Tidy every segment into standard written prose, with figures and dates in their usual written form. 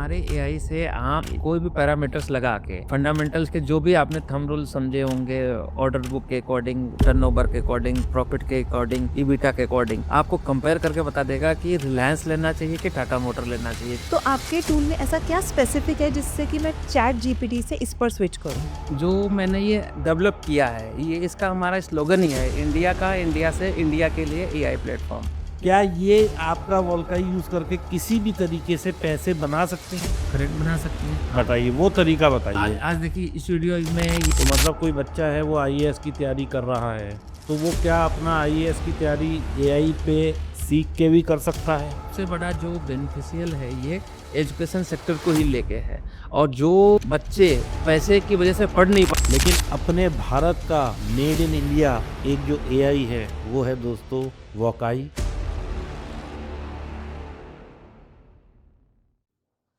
हमारे एआई से आप कोई भी पैरामीटर्स लगा के फंडामेंटल्स के जो भी आपने थंब रूल समझे होंगे, ऑर्डर बुक के अकॉर्डिंग, टर्नओवर के अकॉर्डिंग, प्रॉफिट के अकॉर्डिंग, ईबिटा के अकॉर्डिंग आपको कंपेयर करके बता देगा कि रिलायंस लेना चाहिए कि टाटा मोटर लेना चाहिए। तो आपके टूल में ऐसा क्या स्पेसिफिक है जिससे कि मैं चैट जीपीटी से इस पर स्विच करूं? जो मैंने ये डेवलप किया है, ये इसका हमारा स्लोगन ही है, इंडिया का, इंडिया से इंडिया के लिए एआई प्लेटफॉर्म। क्या ये आपका वोल्काई यूज करके किसी भी तरीके से पैसे बना सकते हैं? करेक्ट बना सकते हैं। बताइए, वो तरीका आज बताइए। आज देखिए इस वीडियो में तो मतलब कोई बच्चा है, वो आईएएस की तैयारी कर रहा है, तो वो क्या अपना आईएएस की तैयारी एआई पे सीख के भी कर सकता है? सबसे बड़ा जो बेनिफिशियल है ये एजुकेशन सेक्टर को ही लेके है, और जो बच्चे पैसे की वजह से पढ़ नहीं पाते। लेकिन अपने भारत का मेड इन इंडिया एक जो एआई है, वो है दोस्तों वोकाई।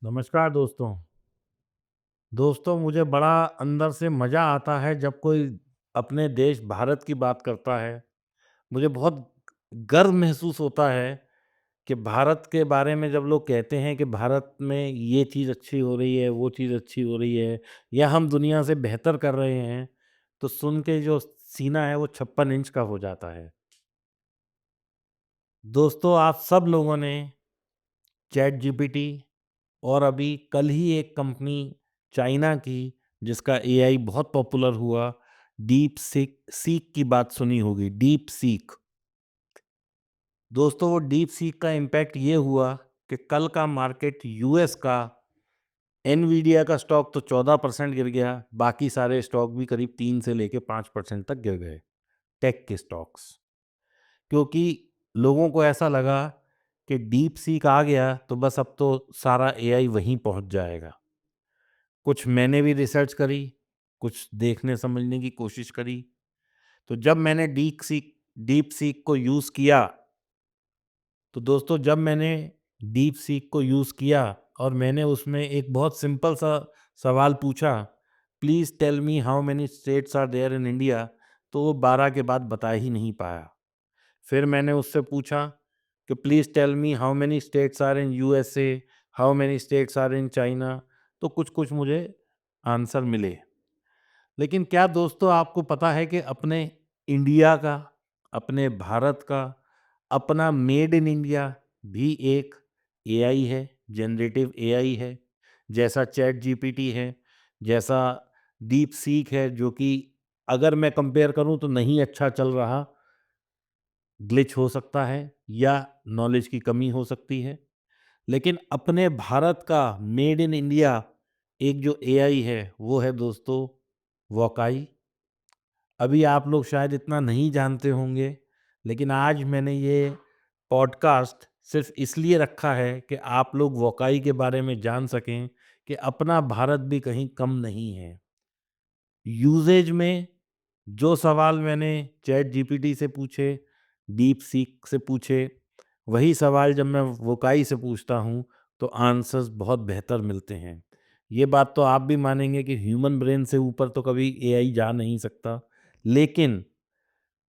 नमस्कार दोस्तों। मुझे बड़ा अंदर से मज़ा आता है जब कोई अपने देश भारत की बात करता है। मुझे बहुत गर्व महसूस होता है कि भारत के बारे में जब लोग कहते हैं कि भारत में ये चीज़ अच्छी हो रही है, वो चीज़ अच्छी हो रही है, या हम दुनिया से बेहतर कर रहे हैं, तो सुन के जो सीना है वो 56 इंच का हो जाता है। दोस्तों, आप सब लोगों ने चैट जीपीटी और अभी कल ही एक कंपनी चाइना की जिसका एआई बहुत पॉपुलर हुआ, डीप सीक सीक की बात सुनी होगी। डीप सीक दोस्तों, वो डीप सीक का इम्पैक्ट ये हुआ कि कल का मार्केट यूएस का एनवीडिया का स्टॉक तो 14% गिर गया, बाकी सारे स्टॉक भी करीब 3 से लेके 5% तक गिर गए, टेक के स्टॉक्स। क्योंकि लोगों को ऐसा लगा कि डीप सीक आ गया तो बस अब तो सारा एआई वहीं पहुंच जाएगा। कुछ मैंने भी रिसर्च करी, कुछ देखने समझने की कोशिश करी। तो जब मैंने डीप सीक को यूज़ किया, तो दोस्तों जब मैंने डीप सीक को यूज़ किया और मैंने उसमें एक बहुत सिंपल सा सवाल पूछा, please tell me how many states are there in India, तो वो 12 के बाद बता ही नहीं पाया। फिर मैंने उससे पूछा कि please tell me how many states are in USA, how many states are in China, तो कुछ-कुछ मुझे आंसर मिले। लेकिन क्या दोस्तों आपको पता है कि अपने इंडिया का, अपने भारत का, अपना मेड इन इंडिया भी एक एआई है, जनरेटिव एआई है। जैसा चैट जीपीटी है, जैसा डीप सीक है, जो कि अगर मैं कंपेयर करूं तो नहीं अच्छा चल रहा, ग्लिच हो सकता है या नॉलेज की कमी हो सकती है। लेकिन अपने भारत का मेड इन इंडिया एक जो एआई है, वो है दोस्तों वोकाई। अभी आप लोग शायद इतना नहीं जानते होंगे, लेकिन आज मैंने ये पॉडकास्ट सिर्फ इसलिए रखा है कि आप लोग वोकाई के बारे में जान सकें कि अपना भारत भी कहीं कम नहीं है। यूसेज में जो सवाल मैंने चैट जीपीटी से पूछे, डीप सीक से पूछे, वही सवाल जब मैं वोकाई से पूछता हूँ तो आंसर्स बहुत बेहतर मिलते हैं। ये बात तो आप भी मानेंगे कि ह्यूमन ब्रेन से ऊपर तो कभी एआई जा नहीं सकता। लेकिन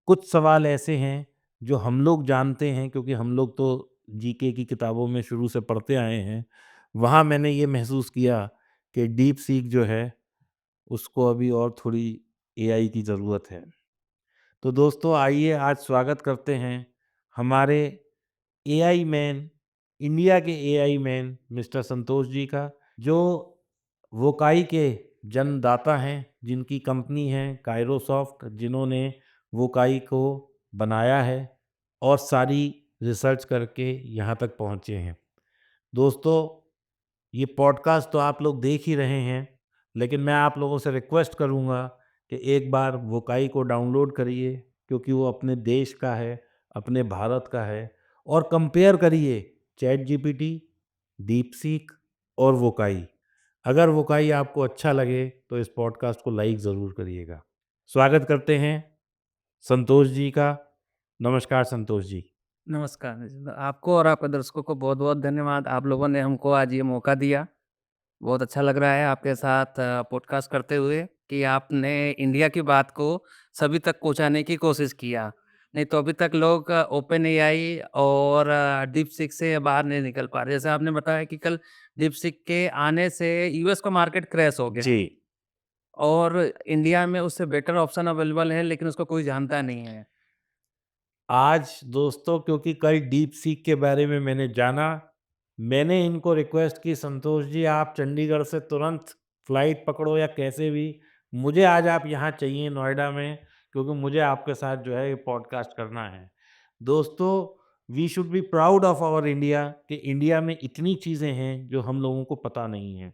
कुछ सवाल ऐसे हैं जो हम लोग जानते हैं, क्योंकि हम लोग तो जीके की किताबों में शुरू से पढ़ते आए हैं। वहाँ मैंने ये महसूस किया कि डीप सीक जो है, उसको अभी और थोड़ी एआई की ज़रूरत है। तो दोस्तों आइए आज स्वागत करते हैं हमारे एआई मैन, इंडिया के AI man mister Santosh ji का, जो वोकाई के जन्मदाता हैं, जिनकी कंपनी है काइरोसॉफ्ट, जिन्होंने वोकाई को बनाया है और सारी रिसर्च करके यहाँ तक पहुँचे हैं। दोस्तों, ये पॉडकास्ट तो आप लोग देख ही रहे हैं, लेकिन मैं आप लोगों से रिक्वेस्ट करूँगा कि एक बार वोकाई को डाउनलोड करिए, क्योंकि वो अपने देश का है, अपने भारत का है। और कंपेयर करिए चैट जीपीटी, डीप सीक और वोकाई। अगर वोकाई आपको अच्छा लगे तो इस पॉडकास्ट को लाइक ज़रूर करिएगा। स्वागत करते हैं संतोष जी का। नमस्कार संतोष जी। नमस्कार। आपको और आपके दर्शकों को बहुत-बहुत धन्यवाद। आप लोगों ने हमको आज ये मौका दिया। बहुत अच्छा लग रहा है आपके साथ पॉडकास्ट करते हुए कि आपने इंडिया की बात को सभी तक पहुँचाने की कोशिश किया। नहीं तो अभी तक लोग ओपन एआई और डीपसीक से बाहर नहीं निकल पा रहे। जैसे आपने बताया कि कल डीपसीक के आने से यूएस का मार्केट क्रैश हो गया जी। और इंडिया में उससे बेटर ऑप्शन अवेलेबल है, लेकिन उसको कोई जानता नहीं है। आज दोस्तों क्योंकि कल डीप सीक के बारे में मैंने जाना, मैंने इनको रिक्वेस्ट की, संतोष जी आप चंडीगढ़ से तुरंत फ्लाइट पकड़ो या कैसे भी, मुझे आज आप यहाँ चाहिए नोएडा में, क्योंकि मुझे आपके साथ जो है ये पॉडकास्ट करना है। दोस्तों, we should be proud of our India कि इंडिया में इतनी चीज़ें हैं जो हम लोगों को पता नहीं है।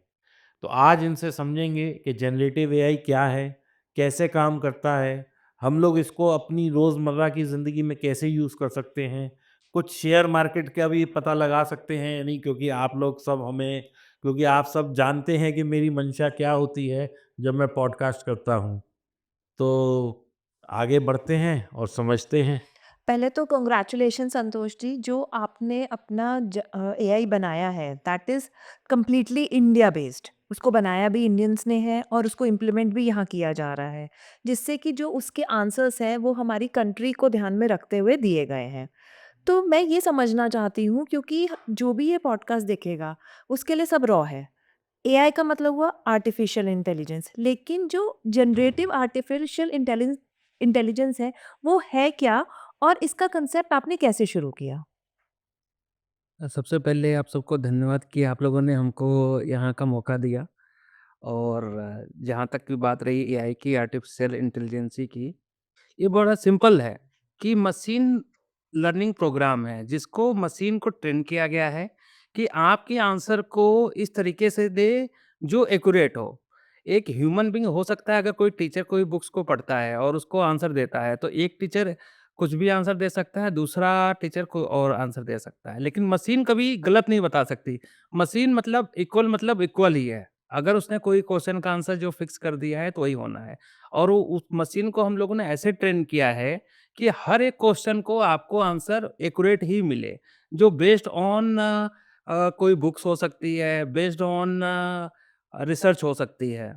तो आज इनसे समझेंगे कि जनरेटिव एआई क्या है, कैसे काम करता है, हम लोग इसको अपनी रोज़मर्रा की ज़िंदगी में कैसे यूज़ कर सकते हैं, कुछ शेयर मार्केट का भी पता लगा सकते हैं या नहीं, क्योंकि आप लोग सब हमें, क्योंकि आप सब जानते हैं कि मेरी मंशा क्या होती है जब मैं पॉडकास्ट करता हूँ। तो आगे बढ़ते हैं और समझते हैं। पहले तो कांग्रेचुलेशन संतोष जी, जो आपने अपना एआई बनाया है that is completely India based. उसको बनाया भी इंडियंस ने है और उसको इम्प्लीमेंट भी यहाँ किया जा रहा है, जिससे कि जो उसके आंसर्स हैं वो हमारी कंट्री को ध्यान में रखते हुए दिए गए हैं। तो मैं ये समझना चाहती हूँ, क्योंकि जो भी ये पॉडकास्ट देखेगा उसके लिए सब रॉ है। एआई का मतलब हुआ आर्टिफिशियल इंटेलिजेंस, लेकिन जो जनरेटिव आर्टिफिशियल इंटेलिजेंस है वो है क्या, और इसका कंसेप्ट आपने कैसे शुरू किया? सबसे पहले आप सबको धन्यवाद कि आप लोगों ने हमको यहाँ का मौका दिया और जहाँ तक की बात रही एआई की, आर्टिफ़िशियल इंटेलिजेंसी की, ये बड़ा सिंपल है कि मशीन लर्निंग प्रोग्राम है जिसको मशीन को ट्रेन किया गया है कि आपके आंसर को इस तरीके से दे जो एक्यूरेट हो। एक ह्यूमन बीइंग हो सकता है, अगर कोई टीचर कोई बुक्स को पढ़ता है और उसको आंसर देता है तो एक टीचर कुछ भी आंसर दे सकता है, दूसरा टीचर कोई और आंसर दे सकता है, लेकिन मशीन कभी गलत नहीं बता सकती। मशीन मतलब इक्वल ही है। अगर उसने कोई क्वेश्चन का आंसर जो फिक्स कर दिया है तो वही होना है। और वो उस मशीन को हम लोगों ने ऐसे ट्रेन किया है कि हर एक क्वेश्चन को आपको आंसर एक्यूरेट ही मिले, जो बेस्ड ऑन कोई बुक्स हो सकती है, बेस्ड ऑन रिसर्च हो सकती है।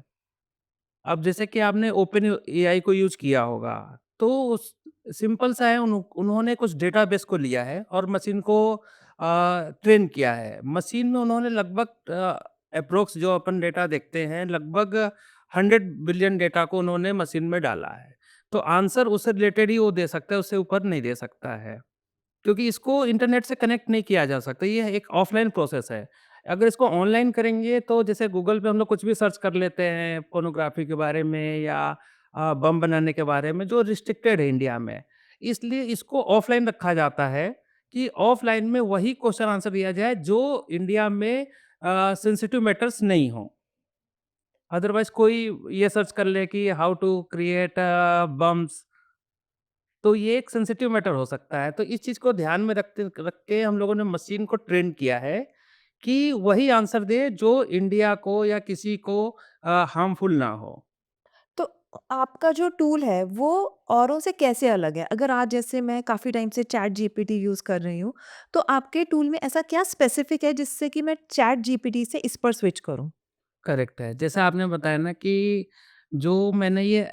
अब जैसे कि आपने ओपन एआई को यूज़ किया होगा, तो उस सिंपल सा है, उन्होंने कुछ डेटाबेस को लिया है और मशीन को ट्रेन किया है। मशीन में उन्होंने लगभग एप्रोक्स जो अपन डेटा देखते हैं, लगभग 100 बिलियन डेटा को उन्होंने मशीन में डाला है। तो आंसर उससे रिलेटेड ही वो दे सकता है, उससे ऊपर नहीं दे सकता है। क्योंकि इसको इंटरनेट से कनेक्ट नहीं किया जा सकता, ये एक ऑफ़लाइन प्रोसेस है। अगर इसको ऑनलाइन करेंगे तो जैसे गूगल पे हम लोग कुछ भी सर्च कर लेते हैं पोर्नोग्राफ़ी के बारे में या बम बनाने के बारे में, जो रिस्ट्रिक्टेड है इंडिया में। इसलिए इसको ऑफ़लाइन रखा जाता है कि ऑफ़लाइन में वही क्वेश्चन आंसर दिया जाए जो इंडिया में सेंसिटिव मैटर्स नहीं हों। अदरवाइज़ कोई ये सर्च कर ले कि हाउ टू क्रिएट बम्स, तो ये एक सेंसिटिव मैटर हो सकता है। तो इस चीज़ को ध्यान में रख के हम लोगों ने मशीन को ट्रेन किया है कि वही आंसर दे जो इंडिया को या किसी को हार्मफुल ना हो। तो आपका जो टूल है वो औरों से कैसे अलग है? अगर आज जैसे मैं काफ़ी टाइम से चैट जीपीटी यूज़ कर रही हूँ, तो आपके टूल में ऐसा क्या स्पेसिफिक है जिससे कि मैं चैट जीपीटी से इस पर स्विच करूँ? करेक्ट है। जैसा आपने बताया ना कि जो मैंने ये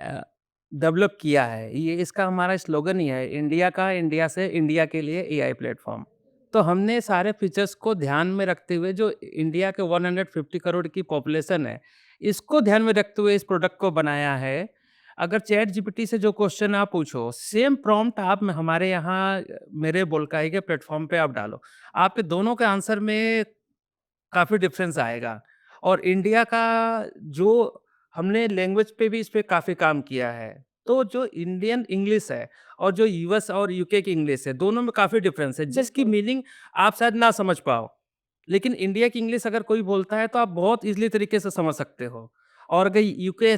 डेवलप किया है, ये इसका हमारा स्लोगन ही है, इंडिया का इंडिया से इंडिया के लिए एआई प्लेटफ़ॉर्म। तो हमने सारे फीचर्स को ध्यान में रखते हुए जो इंडिया के 150 करोड़ की पॉपुलेशन है, इसको ध्यान में रखते हुए इस प्रोडक्ट को बनाया है। अगर चैट जीपीटी से जो क्वेश्चन आप पूछो, सेम प्रॉम्प्ट आप हमारे यहाँ मेरे बोलकाई के प्लेटफ़ॉर्म पे आप डालो, आपके दोनों के आंसर में काफ़ी डिफरेंस आएगा। और इंडिया का जो हमने लैंग्वेज पे भी इस पे काफ़ी काम किया है। तो जो इंडियन इंग्लिश है और जो यूएस और यूके की इंग्लिश है, दोनों में काफ़ी डिफरेंस है, जिसकी बिल्कुल। मीनिंग आप शायद ना समझ पाओ। लेकिन इंडिया की इंग्लिश अगर कोई बोलता है तो आप बहुत ईज़िली तरीके से समझ सकते हो। और अगर यूके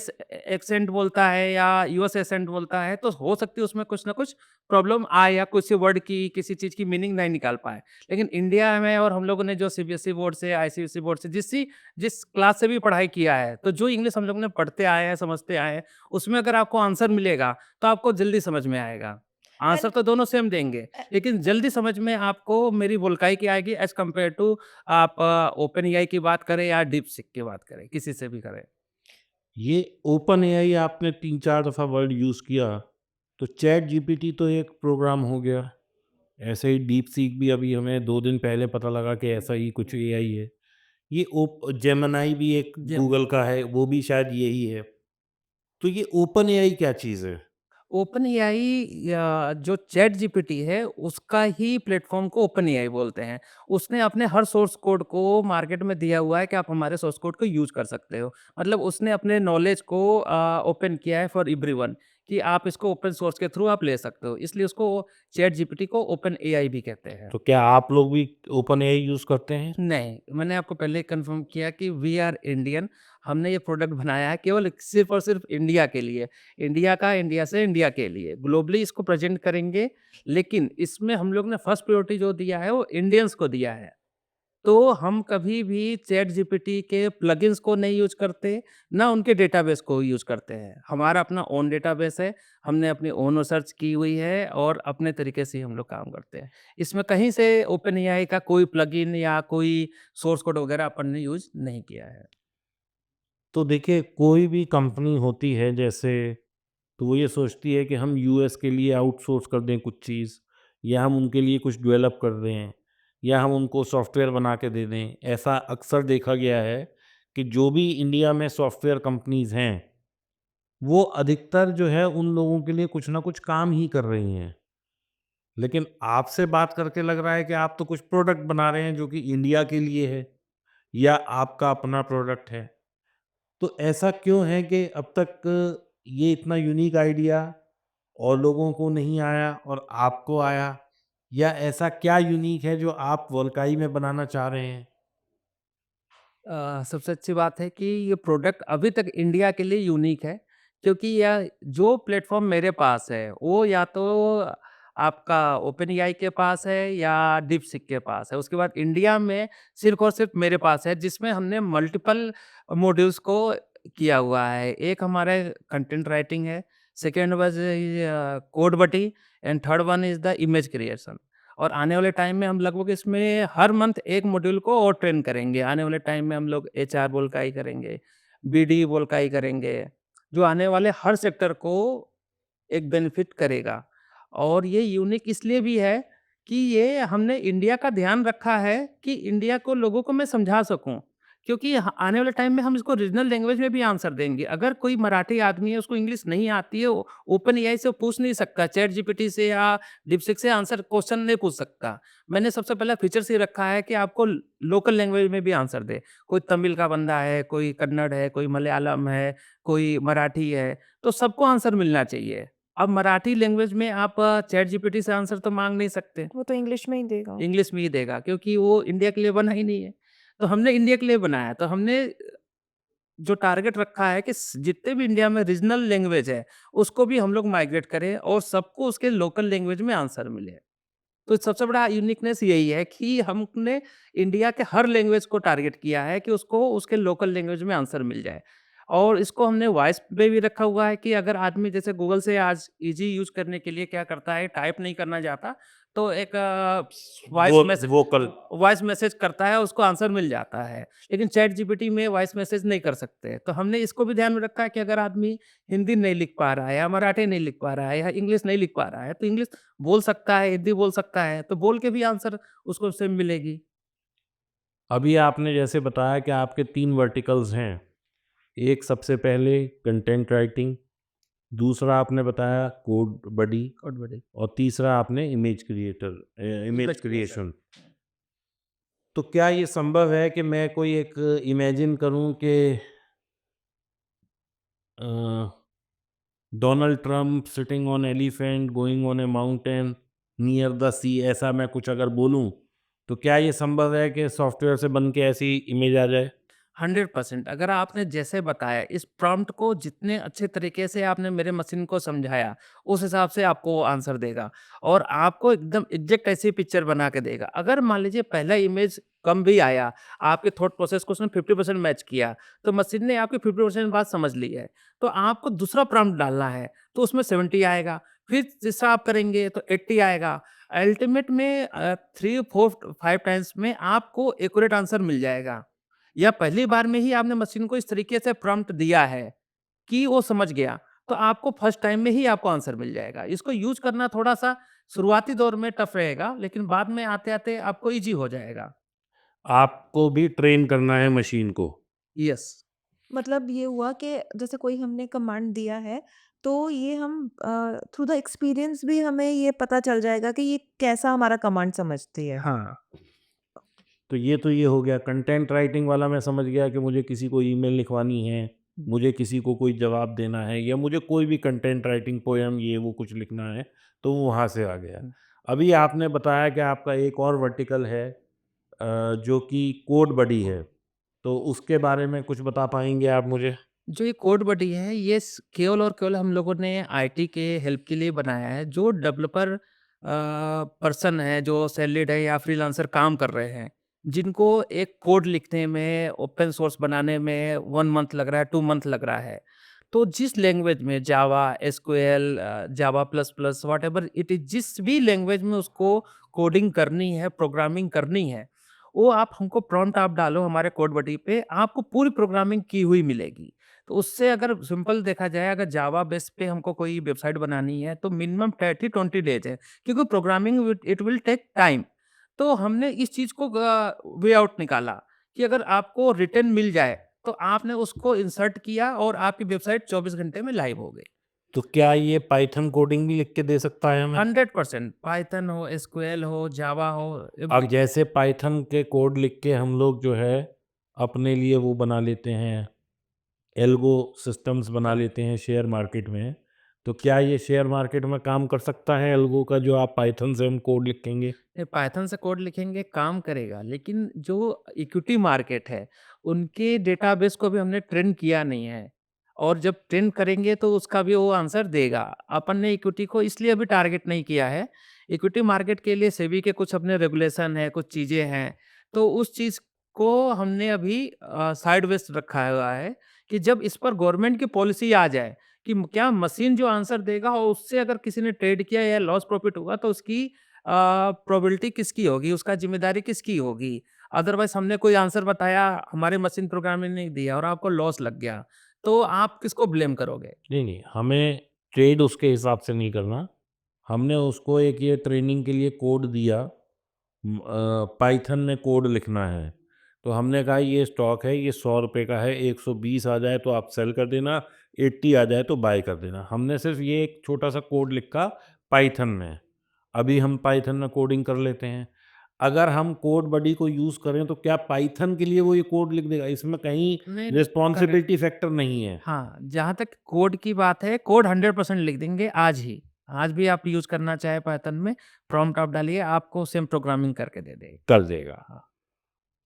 एक्सेंट बोलता है या यूएस एक्सेंट बोलता है, तो हो सकती है उसमें कुछ ना कुछ प्रॉब्लम आए या किसी वर्ड की, किसी चीज़ की मीनिंग नहीं निकाल पाएँ। लेकिन इंडिया में और हम लोगों ने जो सीबीएसई बोर्ड से, आईसीएसई बोर्ड से जिस क्लास से भी पढ़ाई किया है, तो जो इंग्लिश हम लोगों ने पढ़ते आए हैं, समझते आए हैं, उसमें अगर आपको आंसर मिलेगा, तो आपको जल्दी समझ में आएगा। आंसर एंड तो दोनों सेम देंगे, लेकिन जल्दी समझ में आपको मेरी बोलकाई की आएगी एज़ कम्पेयर टू आप ओपन एआई की बात करें या डीपसीक की बात करें, किसी से भी करें। ये ओपन एआई आपने 3-4 दफ़ा वर्ड यूज़ किया, तो चैट जीपीटी तो एक प्रोग्राम हो गया। ऐसे ही डीप सीक भी अभी हमें 2 दिन पहले पता लगा कि ऐसा ही कुछ एआई है। ये जेमिनी भी एक जेम गूगल का है, वो भी शायद यही है। तो ये ओपन एआई क्या चीज़ है? ओपन एआई या जो चैट जीपीटी है उसका ही प्लेटफॉर्म को ओपन एआई बोलते हैं। उसने अपने हर सोर्स कोड को मार्केट में दिया हुआ है कि आप हमारे सोर्स कोड को यूज़ कर सकते हो। मतलब उसने अपने नॉलेज को ओपन किया है फॉर एवरीवन कि आप इसको ओपन सोर्स के थ्रू आप ले सकते हो। इसलिए उसको चैट जीपीटी को ओपन एआई भी कहते हैं। तो क्या आप लोग भी ओपन एआई यूज़ करते हैं? नहीं, मैंने आपको पहले ही कन्फर्म किया कि वी आर इंडियन। हमने ये प्रोडक्ट बनाया है केवल सिर्फ़ और सिर्फ़ इंडिया के लिए। इंडिया का इंडिया से इंडिया के लिए। ग्लोबली इसको प्रेज़ेंट करेंगे, लेकिन इसमें हम लोग ने फर्स्ट प्रायोरिटी जो दिया है वो इंडियंस को दिया है। तो हम कभी भी चैट जीपीटी के प्लगइन्स को नहीं यूज़ करते, ना उनके डेटाबेस को यूज़ करते हैं। हमारा अपना ओन डेटाबेस है, हमने अपनी ओन रिसर्च की हुई है और अपने तरीके से ही हम लोग काम करते हैं। इसमें कहीं से ओपन एआई का कोई प्लगइन या कोई सोर्स कोड वगैरह अपन ने यूज़ नहीं किया है। तो देखिए, कोई भी कंपनी होती है जैसे, तो वो ये सोचती है कि हम यूएस के लिए आउटसोर्स कर दें कुछ चीज़, या हम उनके लिए कुछ डेवलप कर दें, या हम उनको सॉफ्टवेयर बना के दे दें। ऐसा अक्सर देखा गया है कि जो भी इंडिया में सॉफ्टवेयर कंपनीज़ हैं, वो अधिकतर जो है उन लोगों के लिए कुछ ना कुछ काम ही कर रही हैं। लेकिन आपसे बात करके लग रहा है कि आप तो कुछ प्रोडक्ट बना रहे हैं जो कि इंडिया के लिए है, या आपका अपना प्रोडक्ट है। तो ऐसा क्यों है कि अब तक ये इतना यूनिक आइडिया और लोगों को नहीं आया और आपको आया? या ऐसा क्या यूनिक है जो आप वोल्काई में बनाना चाह रहे हैं? सबसे अच्छी बात है कि ये प्रोडक्ट अभी तक इंडिया के लिए यूनिक है, क्योंकि यह जो प्लेटफ़ॉर्म मेरे पास है, वो या तो आपका ओपन एआई के पास है या डीपसीक के पास है। उसके बाद इंडिया में सिर्फ़ और सिर्फ़ मेरे पास है, जिसमें हमने मल्टीपल मॉड्यूल्स को किया हुआ है। एक हमारा कंटेंट राइटिंग है, सेकंड वाज़ कोड बटी and third one is the image creation. और आने वाले टाइम में हम लगभग इसमें हर मंथ एक मॉड्यूल को और ट्रेन करेंगे। आने वाले टाइम में हम लोग एचआर वोल्काई करेंगे, बीडी वोल्काई करेंगे, जो आने वाले हर सेक्टर को एक बेनिफिट करेगा। और ये यूनिक इसलिए भी है कि ये हमने इंडिया का ध्यान रखा है कि इंडिया को लोगों को मैं समझा सकूँ। क्योंकि आने वाले टाइम में हम इसको रीजनल लैंग्वेज में भी आंसर देंगे। अगर कोई मराठी आदमी है, उसको इंग्लिश नहीं आती है, ओपन एआई से वो पूछ नहीं सकता, चैट जीपीटी से या डीपसीक से आंसर क्वेश्चन नहीं पूछ सकता। मैंने सबसे पहला फीचर्स ये रखा है कि आपको लोकल लैंग्वेज में भी आंसर दे। कोई तमिल का बंदा है, कोई कन्नड़ है, कोई मलयालम है, कोई मराठी है, तो सबको आंसर मिलना चाहिए। अब मराठी लैंग्वेज में आप चैट जीपीटी से आंसर तो माँग नहीं सकते, वो तो इंग्लिश में ही देगा। इंग्लिश में ही देगा क्योंकि वो इंडिया के लिए बना ही नहीं है। तो हमने इंडिया के लिए बनाया, तो हमने जो टारगेट रखा है कि जितने भी इंडिया में रीजनल लैंग्वेज है, उसको भी हम लोग माइग्रेट करें और सबको उसके लोकल लैंग्वेज में आंसर मिले। तो सबसे बड़ा यूनिकनेस यही है कि हमने इंडिया के हर लैंग्वेज को टारगेट किया है कि उसको उसके लोकल लैंग्वेज में आंसर मिल जाए। और इसको हमने वॉइस पे भी रखा हुआ है कि अगर आदमी जैसे गूगल से आज इजी यूज़ करने के लिए क्या करता है, टाइप नहीं करना चाहता, तो एक वो वोकल। वॉइस मैसेज करता है, उसको आंसर मिल जाता है। लेकिन चैट जीपीटी में वॉइस मैसेज नहीं कर सकते। तो हमने इसको भी ध्यान में रखा है कि अगर आदमी हिंदी नहीं लिख पा रहा है या मराठी नहीं लिख पा रहा है या इंग्लिश नहीं लिख पा रहा है, तो इंग्लिश बोल सकता है, हिंदी बोल सकता है, तो बोल के भी आंसर उसको सेम मिलेगी। अभी आपने जैसे बताया कि आपके 3 वर्टिकल्स हैं। एक सबसे पहले कंटेंट राइटिंग, दूसरा आपने बताया कोड बडी, गॉड बड़ी और तीसरा आपने इमेज इमेज क्रिएशन। क्रिएशन। तो क्या ये संभव है कि मैं कोई एक इमेजिन करूं कि Donald Trump sitting on elephant going on a mountain near the sea, ऐसा मैं कुछ अगर बोलूं, तो क्या ये संभव है कि सॉफ्टवेयर से बन के ऐसी इमेज आ जाए? 100% अगर आपने जैसे बताया इस प्रॉम्प्ट को जितने अच्छे तरीके से आपने मेरे मशीन को समझाया, उस हिसाब से आपको वो आंसर देगा और आपको एकदम एग्जैक्ट ऐसी पिक्चर बना के देगा। अगर मान लीजिए पहला इमेज कम भी आया, आपके थॉट प्रोसेस को उसने 50% मैच किया, तो मशीन ने आपकी 50% बात समझ ली है। तो आपको दूसरा प्रॉम्प्ट डालना है, तो उसमें 70 आएगा, फिर तीसरा आप करेंगे तो 80 आएगा। अल्टीमेट में 3, 4, 5 टाइम्स में आपको एक्यूरेट आंसर मिल जाएगा। या पहली बार में ही आपने मशीन को इस तरीके से प्रॉम्प्ट दिया है कि वो समझ गया, तो आपको फर्स्ट टाइम में ही आपको आंसर मिल जाएगा। इसको यूज़ करना थोड़ा-सा शुरुआती दौर में टफ रहेगा, लेकिन बाद में आते-आते आपको ईज़ी हो जाएगा। आपको भी ट्रेन करना है मशीन को। यस। मतलब ये हुआ कि जैसे कोई हमने कमांड दिया है, तो ये हम थ्रू द एक्सपीरियंस भी हमें ये पता चल जाएगा कि ये कैसा हमारा कमांड समझती है। हाँ। तो ये हो गया कंटेंट राइटिंग वाला। मैं समझ गया कि मुझे किसी को ईमेल लिखवानी है, मुझे किसी को कोई जवाब देना है, या मुझे कोई भी कंटेंट राइटिंग, पोएम, ये वो कुछ लिखना है, तो वो वहाँ से आ गया। हुँ। अभी आपने बताया कि आपका एक और वर्टिकल है जो कि कोड बडी है, तो उसके बारे में कुछ बता पाएँगे आप मुझे? जो ये कोड बडी है, ये केवल और केवल हम लोगों ने आईटी के हेल्प के लिए बनाया है। जो डेवलपर पर्सन है, जो सैलरीड है या फ्रीलांसर काम कर रहे हैं, जिनको एक कोड लिखने में, ओपन सोर्स बनाने में 1 मंथ लग रहा है, 2 मंथ लग रहा है। तो जिस लैंग्वेज में Java, SQL, Java plus plus whatever it is, जिस भी लैंग्वेज में उसको कोडिंग करनी है, प्रोग्रामिंग करनी है, वो आप हमको प्रॉम्प्ट आप डालो हमारे कोड बडी पे, आपको पूरी प्रोग्रामिंग की हुई मिलेगी। तो उससे अगर सिंपल देखा जाए, अगर जावा बेस पे हमको कोई वेबसाइट बनानी है तो मिनिमम 30-20 डेज है, क्योंकि programming it will take time. तो हमने इस चीज को वे आउट निकाला कि अगर आपको रिटर्न मिल जाए तो आपने उसको इंसर्ट किया और आपकी वेबसाइट 24 घंटे में लाइव हो गई। तो क्या ये पाइथन कोडिंग भी लिख के दे सकता है हमें? 100% पाइथन हो, एसक्यूएल हो, जावा हो, अब जैसे पाइथन के कोड लिख के हम लोग जो है अपने लिए वो बना लेते हैं, एल्गो सिस्टम्स बना लेते हैं शेयर मार्केट में, तो क्या ये शेयर मार्केट में काम कर सकता है एल्गो का, जो आप पाइथन से हम कोड लिखेंगे? पाइथन से कोड लिखेंगे काम करेगा, लेकिन जो इक्विटी मार्केट है उनके डेटाबेस को भी हमने ट्रेन किया नहीं है, और जब ट्रेन करेंगे तो उसका भी वो आंसर देगा। अपन ने इक्विटी को इसलिए अभी टारगेट नहीं किया है, इक्विटी मार्केट के लिए सेबी के कुछ अपने रेगुलेशन है, कुछ चीज़ें हैं, तो उस चीज़ को हमने अभी साइड वेस्ट रखा हुआ है कि जब इस पर गवर्नमेंट की पॉलिसी आ जाए कि क्या मशीन जो आंसर देगा और उससे अगर किसी ने ट्रेड किया या लॉस प्रॉफिट हुआ तो उसकी प्रोबेबिलिटी किसकी होगी, उसका ज़िम्मेदारी किसकी होगी? अदरवाइज़ हमने कोई आंसर बताया, हमारी मशीन प्रोग्रामिंग ने नहीं दिया और आपको लॉस लग गया, तो आप किसको ब्लेम करोगे? नहीं, नहीं, हमें ट्रेड उसके हिसाब से नहीं करना। हमने उसको एक ये ट्रेनिंग के लिए कोड दिया, पाइथन में कोड लिखना है। तो हमने कहा ये स्टॉक है, ये ₹100 का है, 120 आ जाए तो आप सेल कर देना, 80 आ जाए तो बाय कर देना। हमने सिर्फ़ ये एक छोटा-सा कोड लिखा पाइथन में। अभी हम पाइथन में कोडिंग कर लेते हैं। अगर हम कोड बडी को यूज़ करें तो क्या पाइथन के लिए वो ये कोड लिख देगा? इसमें कहीं नहीं, करेक्ट। रिस्पॉन्सिबिलिटी फैक्टर नहीं है। हाँ, जहाँ तक कोड की बात है, कोड 100% लिख देंगे आज ही। आज भी आप यूज़ करना चाहें पाइथन में, प्रॉम्प्ट आप डालिए, आपको सेम प्रोग्रामिंग करके दे देगा। कर देगा। हाँ,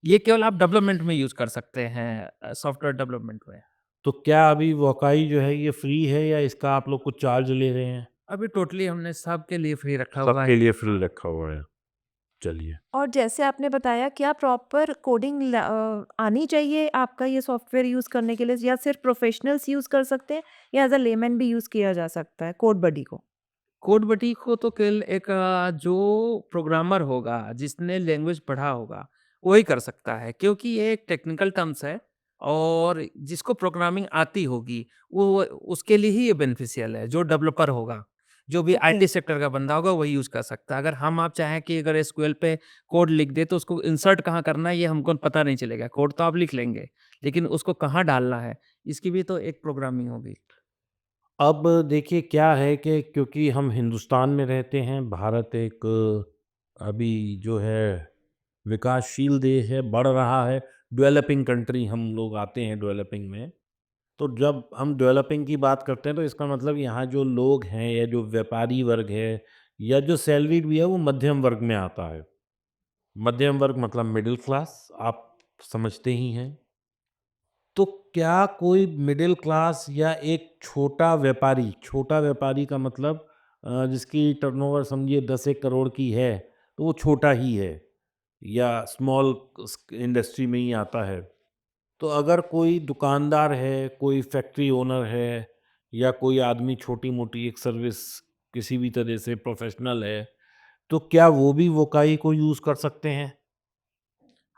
ये केवल आप डेवलपमेंट में यूज़ कर सकते हैं, सॉफ्टवेयर डेवलपमेंट में। तो क्या अभी वोकाई जो है ये फ्री है या इसका आप लोग कुछ चार्ज ले रहे हैं? अभी टोटली हमने सबके लिए फ्री रखा हुआ सबके है। लिए फ्री रखा हुआ है। चलिए। और जैसे आपने बताया, क्या प्रॉपर कोडिंग आनी चाहिए आपका ये सॉफ्टवेयर यूज़ करने के लिए, या सिर्फ प्रोफेशनल्स यूज़ कर सकते हैं, या एज़ अ लेमैन भी यूज़ किया जा सकता है कोड बडी को? कोड बडी को तो केवल एक जो प्रोग्रामर होगा, जिसने लैंग्वेज पढ़ा होगा, वही कर सकता है, क्योंकि ये एक टेक्निकल टर्म्स है और जिसको प्रोग्रामिंग आती होगी, वो उसके लिए ही ये बेनिफिशियल है। जो डेवलपर होगा, जो भी ओके। आईटी सेक्टर का बंदा होगा, वही यूज़ कर सकता है। अगर हम आप चाहें कि अगर एसक्यूएल पे कोड लिख दें, तो उसको इंसर्ट कहाँ करना है, ये हमको पता नहीं चलेगा। कोड तो आप लिख लेंगे, लेकिन उसको कहाँ डालना है, इसकी भी तो एक प्रोग्रामिंग होगी। अब देखिए क्या है कि क्योंकि हम हिंदुस्तान में रहते हैं, भारत एक अभी जो है विकासशील देश है, बढ़ रहा है, डेवलपिंग कंट्री हम लोग आते हैं डेवलपिंग में। तो जब हम डेवलपिंग की बात करते हैं तो इसका मतलब यहाँ जो लोग हैं या जो व्यापारी वर्ग है या जो सैलरीड भी है वो मध्यम वर्ग में आता है। मध्यम वर्ग मतलब मिडिल क्लास, आप समझते ही हैं। तो क्या कोई मिडिल क्लास या एक छोटा व्यापारी का मतलब जिसकी टर्नओवर समझिए 10 एक करोड़ की है, तो वो छोटा ही है या स्मॉल इंडस्ट्री में ही आता है। तो अगर कोई दुकानदार है, कोई फैक्ट्री ओनर है या कोई आदमी छोटी-मोटी एक सर्विस किसी भी तरह से प्रोफेशनल है, तो क्या वो भी वोकाई को यूज़ कर सकते हैं?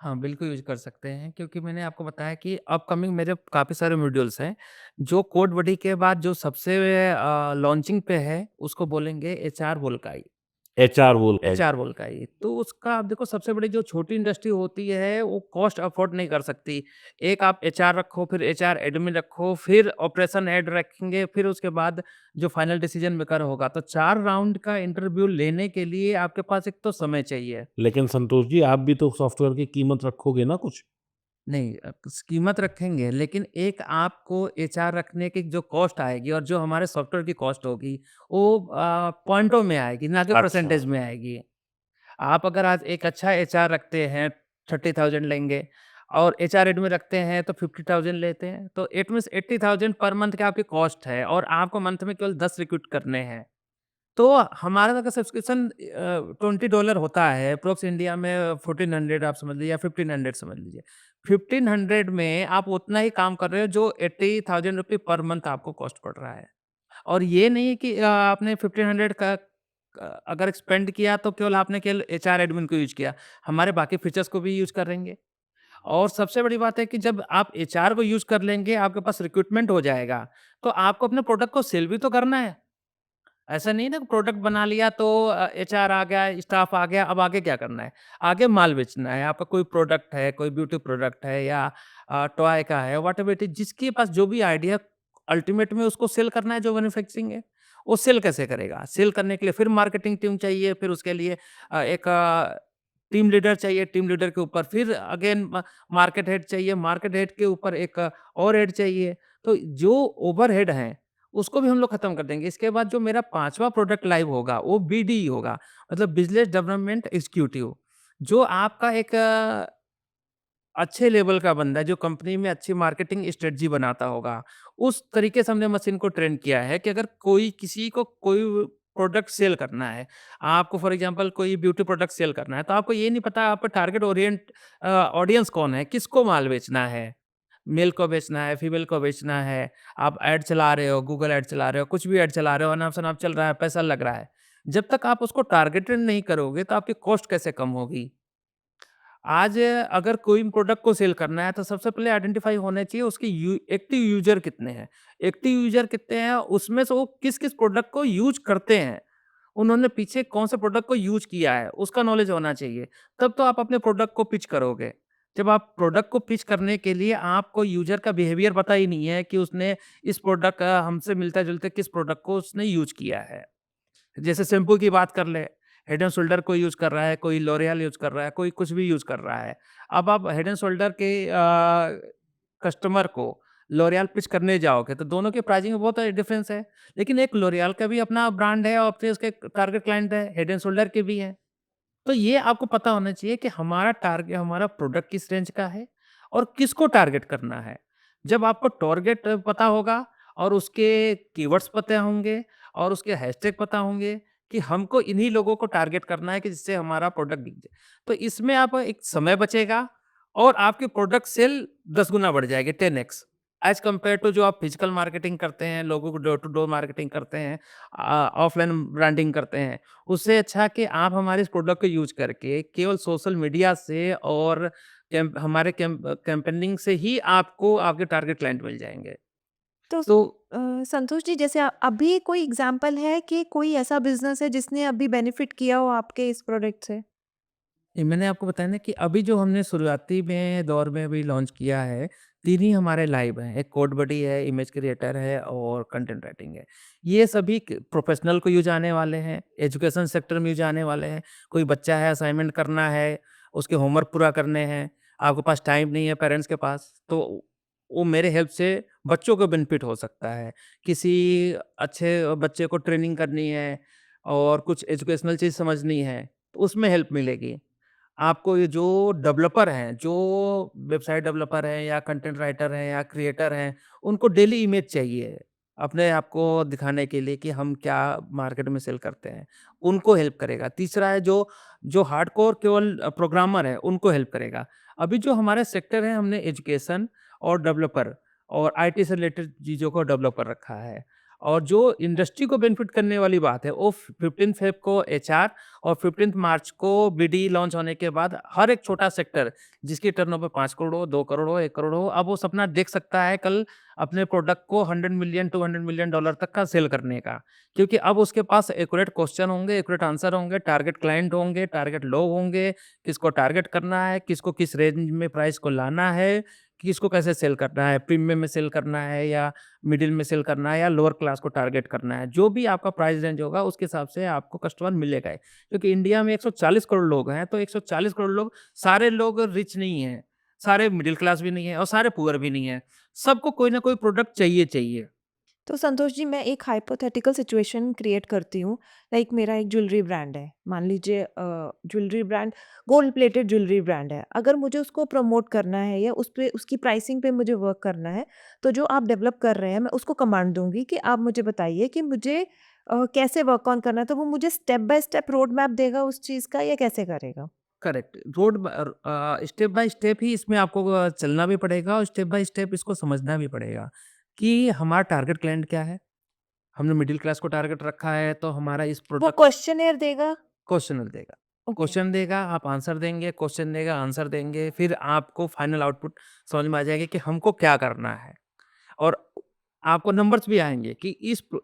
हाँ, बिल्कुल यूज़ कर सकते हैं, क्योंकि मैंने आपको बताया कि अपकमिंग मेरे काफ़ी सारे मॉड्यूल्स हैं, जो कोड बडी के बाद जो सबसे लॉन्चिंग पे है, उसको बोलेंगे एचआर वोल्काई। एचआर बोल एचआर बोल का ही। तो उसका आप देखो सबसे बड़ी जो छोटी इंडस्ट्री होती है वो कॉस्ट अफोर्ड नहीं कर सकती। एक आप एचआर रखो, फिर एचआर एडमिन रखो, फिर ऑपरेशन हेड रखेंगे, फिर उसके बाद जो फाइनल डिसीजन मेकर होगा। तो 4 राउंड का इंटरव्यू लेने के लिए आपके पास एक तो समय चाहिए। लेकिन संतोष जी, आप भी तो सॉफ्टवेयर की कीमत रखोगे ना कुछ? नहीं कीमत रखेंगे, लेकिन एक आपको एचआर रखने की जो कॉस्ट आएगी और जो हमारे सॉफ्टवेयर की कॉस्ट होगी, वो पॉइंटों में आएगी, ना कि अच्छा। परसेंटेज में आएगी। आप अगर आज एक अच्छा एचआर रखते हैं, 30,000 लेंगे और एचआर एडमिन रखते हैं तो 50,000 लेते हैं। तो इट मीन्स 80,000 पर मंथ की आपकी कॉस्ट है और आपको मंथ में केवल 10 रिक्रूट करने हैं। तो हमारा अगर सब्सक्रिप्शन $20 होता है, अप्रॉक्स इंडिया में 1400 आप समझ लीजिए या 1500 समझ लीजिए। 1500 में आप उतना ही काम कर रहे हो जो 80,000 रुपए पर मंथ आपको कॉस्ट पड़ रहा है। और ये नहीं है कि आपने 1500 का अगर स्पेंड किया तो केवल एचआर एडमिन को यूज़ किया। हमारे बाकी फीचर्स को भी यूज़ करेंगे। और सबसे बड़ी बात है कि जब आप एचआर को यूज़ कर लेंगे, आपके पास रिक्रूटमेंट हो जाएगा, तो आपको अपने प्रोडक्ट को सेल भी तो करना है। ऐसा नहीं है ना कि प्रोडक्ट बना लिया तो एचआर आ गया, स्टाफ आ गया, अब आगे क्या करना है? आगे माल बेचना है। आपका कोई प्रोडक्ट है, कोई ब्यूटी प्रोडक्ट है या टॉय का है, व्हाटएवर इट इज़, जिसके पास जो भी आइडिया अल्टीमेट में उसको सेल करना है, जो मैन्युफैक्चरिंग है, वो सेल कैसे करेगा? सेल करने के लिए फिर मार्केटिंग टीम चाहिए, फिर उसके लिए एक टीम लीडर चाहिए, टीम लीडर के ऊपर फिर अगेन मार्केट हेड चाहिए, मार्केट हेड के ऊपर एक और हेड चाहिए। तो जो ओवरहेड हैं, उसको भी हम लोग खत्म कर देंगे। इसके बाद जो मेरा 5वां प्रोडक्ट लाइव होगा, वो बीडीई होगा, मतलब बिज़नेस डेवलपमेंट एग्जीक्यूटिव, जो आपका एक अच्छे लेवल का बंदा है, जो कंपनी में अच्छी मार्केटिंग स्ट्रेटजी बनाता होगा। उस तरीके से हमने मशीन को ट्रेन किया है कि अगर कोई किसी को कोई प्रोडक्ट सेल करना है, आपको फॉर एग्ज़ाम्पल कोई ब्यूटी प्रोडक्ट सेल करना है, तो आपको ये नहीं पता आपका टारगेट ऑडियंस कौन है, किसको माल बेचना है। मेल को बेचना है, फीमेल को बेचना है, आप ऐड चला रहे हो, गूगल ऐड चला रहे हो, कुछ भी ऐड चला रहे हो, अनाप-शनाप चल रहा है, पैसा लग रहा है। जब तक आप उसको टारगेटेड नहीं करोगे, तो आपकी कॉस्ट कैसे कम होगी? आज अगर कोई प्रोडक्ट को सेल करना है तो सबसे पहले आइडेंटिफाई होने चाहिए उसके एक्टिव यूजर कितने हैं। एक्टिव यूजर कितने हैं, उसमें से वो किस किस प्रोडक्ट को यूज करते हैं, उन्होंने पीछे कौन से प्रोडक्ट को यूज किया है, उसका नॉलेज होना चाहिए। तब तो आप अपने प्रोडक्ट को पिच करोगे। जब आप प्रोडक्ट को पिच करने के लिए आपको यूजर का बिहेवियर पता ही नहीं है कि उसने इस प्रोडक्ट का हमसे मिलता जुलते किस प्रोडक्ट को उसने यूज किया है। जैसे शैम्पू की बात कर लें, हेड एंड शोल्डर कोई यूज़ कर रहा है, कोई लॉरियल यूज़ कर रहा है, कोई कुछ भी यूज़ कर रहा है। अब आप हेड एंड शोल्डर के कस्टमर को लॉरियल पिच करने जाओगे तो दोनों के प्राइसिंग में बहुत डिफरेंस है। लेकिन एक लॉरियल का भी अपना ब्रांड है और फिर उसके टारगेट क्लाइंट है, हेड एंड शोल्डर के भी हैं। तो ये आपको पता होना चाहिए कि हमारा प्रोडक्ट किस रेंज का है और किसको टारगेट करना है। जब आपको टारगेट पता होगा और उसके कीवर्ड्स पता होंगे और उसके हैशटैग पता होंगे कि हमको इन्हीं लोगों को टारगेट करना है कि जिससे हमारा प्रोडक्ट बिक जाए। तो इसमें आप एक समय बचेगा और आपकी प्रोडक्ट सेल 10 गुना बढ़ जाएगी, 10x एज़ कम्पेयर टू जो आप फिजिकल मार्केटिंग करते हैं, लोगों को डोर टू डोर मार्केटिंग करते हैं, ऑफलाइन ब्रांडिंग करते हैं। उससे अच्छा कि आप हमारे इस प्रोडक्ट को यूज़ करके केवल सोशल मीडिया से और हमारे कैंपेनिंग से ही आपको आपके टारगेट क्लाइंट मिल जाएँगे। तो तो संतोष जी, जैसे अभी कोई एग्जांपल है कि कोई ऐसा बिज़नेस है जिसने अभी बेनिफिट किया हो आपके इस प्रोडक्ट से? ये मैंने आपको बताया ना कि अभी जो हमने शुरुआती में दौर में अभी लॉन्च किया है, 3 ही हमारे लाइव हैं। एक कोड बडी है, इमेज क्रिएटर है और कंटेंट राइटिंग है। ये सभी क प्रोफ़ेशनल को यूज़ आने वाले हैं, एजुकेशन सेक्टर में यूज़ आने वाले हैं। कोई बच्चा है, असाइनमेंट करना है, उसके होमवर्क पूरा करने हैं, आपके पास टाइम नहीं है पेरेंट्स के पास, तो वो मेरे हेल्प से बच्चों को बेनिफिट हो सकता है। किसी अच्छे बच्चे को ट्रेनिंग करनी है और कुछ एजुकेशनल चीज़ समझनी है, तो उसमें हेल्प मिलेगी। आपको ये जो डेवलपर हैं, जो वेबसाइट डेवलपर हैं या कंटेंट राइटर हैं या क्रिएटर हैं, उनको डेली इमेज चाहिए, अपने आप को दिखाने के लिए कि हम क्या मार्केट में सेल करते हैं, उनको हेल्प करेगा। तीसरा है जो जो हार्डकोर केवल प्रोग्रामर हैं, उनको हेल्प करेगा। अभी जो हमारे सेक्टर है, हमने एजुकेशन और डेवलपर और आईटी से रिलेटेड चीज़ों को डेवलप कर रखा है। और जो इंडस्ट्री को बेनिफिट करने वाली बात है वो 15 फेब को एचआर और 15 मार्च को बीडी लॉन्च होने के बाद हर एक छोटा सेक्टर जिसकी टर्नओवर 5 करोड़ हो, 2 करोड़ हो, 1 करोड़ हो, अब वो सपना देख सकता है कल अपने प्रोडक्ट को 100 मिलियन, 200 मिलियन डॉलर तक का सेल करने का। क्योंकि अब उसके पास एक्यूरेट क्वेश्चन होंगे, एक्यूरेट आंसर होंगे, टारगेट क्लाइंट होंगे, टारगेट लोग होंगे, किसको टारगेट करना है, किसको किस रेंज में प्राइस को लाना है, किसको कैसे सेल करना है, प्रीमियम में सेल करना है या मिडिल में सेल करना है या लोअर क्लास को टारगेट करना है। जो भी आपका प्राइस रेंज होगा उसके हिसाब से आपको कस्टमर मिलेगा ही। क्योंकि इंडिया में 140 करोड़ लोग हैं, तो 140 करोड़ लोग, सारे लोग रिच नहीं हैं, सारे मिडिल क्लास भी नहीं है और सारे पुअर भी नहीं है। सबको कोई ना कोई प्रोडक्ट चाहिए। तो संतोष जी, मैं एक हाइपोथेटिकल सिचुएशन क्रिएट करती हूँ। लाइक मेरा एक ज्वेलरी ब्रांड है, मान लीजिए jewellery brand, gold plated jewellery brand है। अगर मुझे उसको प्रमोट करना है या उस पे उसकी प्राइसिंग पे मुझे वर्क करना है, तो जो आप डेवलप कर रहे हैं मैं उसको कमांड दूंगी कि आप मुझे बताइए कि मुझे कैसे वर्क ऑन करना है। तो वो मुझे step by step road map देगा उस चीज़ का, या कैसे करेगा? करेक्ट। स्टेप बाय स्टेप ही इसमें आपको चलना भी पड़ेगा और स्टेप बाय स्टेप इसको समझना भी पड़ेगा कि हमारा टारगेट क्लाइंट क्या है। हमने मिडिल क्लास को टारगेट रखा है तो हमारा इस वो प्रोडक्ट क्वेश्चनेयर देगा? क्वेश्चनर देगा। ओके। क्वेश्चन देगा, आप आंसर देंगे, क्वेश्चन देगा, आंसर देंगे, फिर आपको फाइनल आउटपुट समझ में आ जाएगा कि हमको क्या करना है। और आपको नंबर्स भी आएँगे कि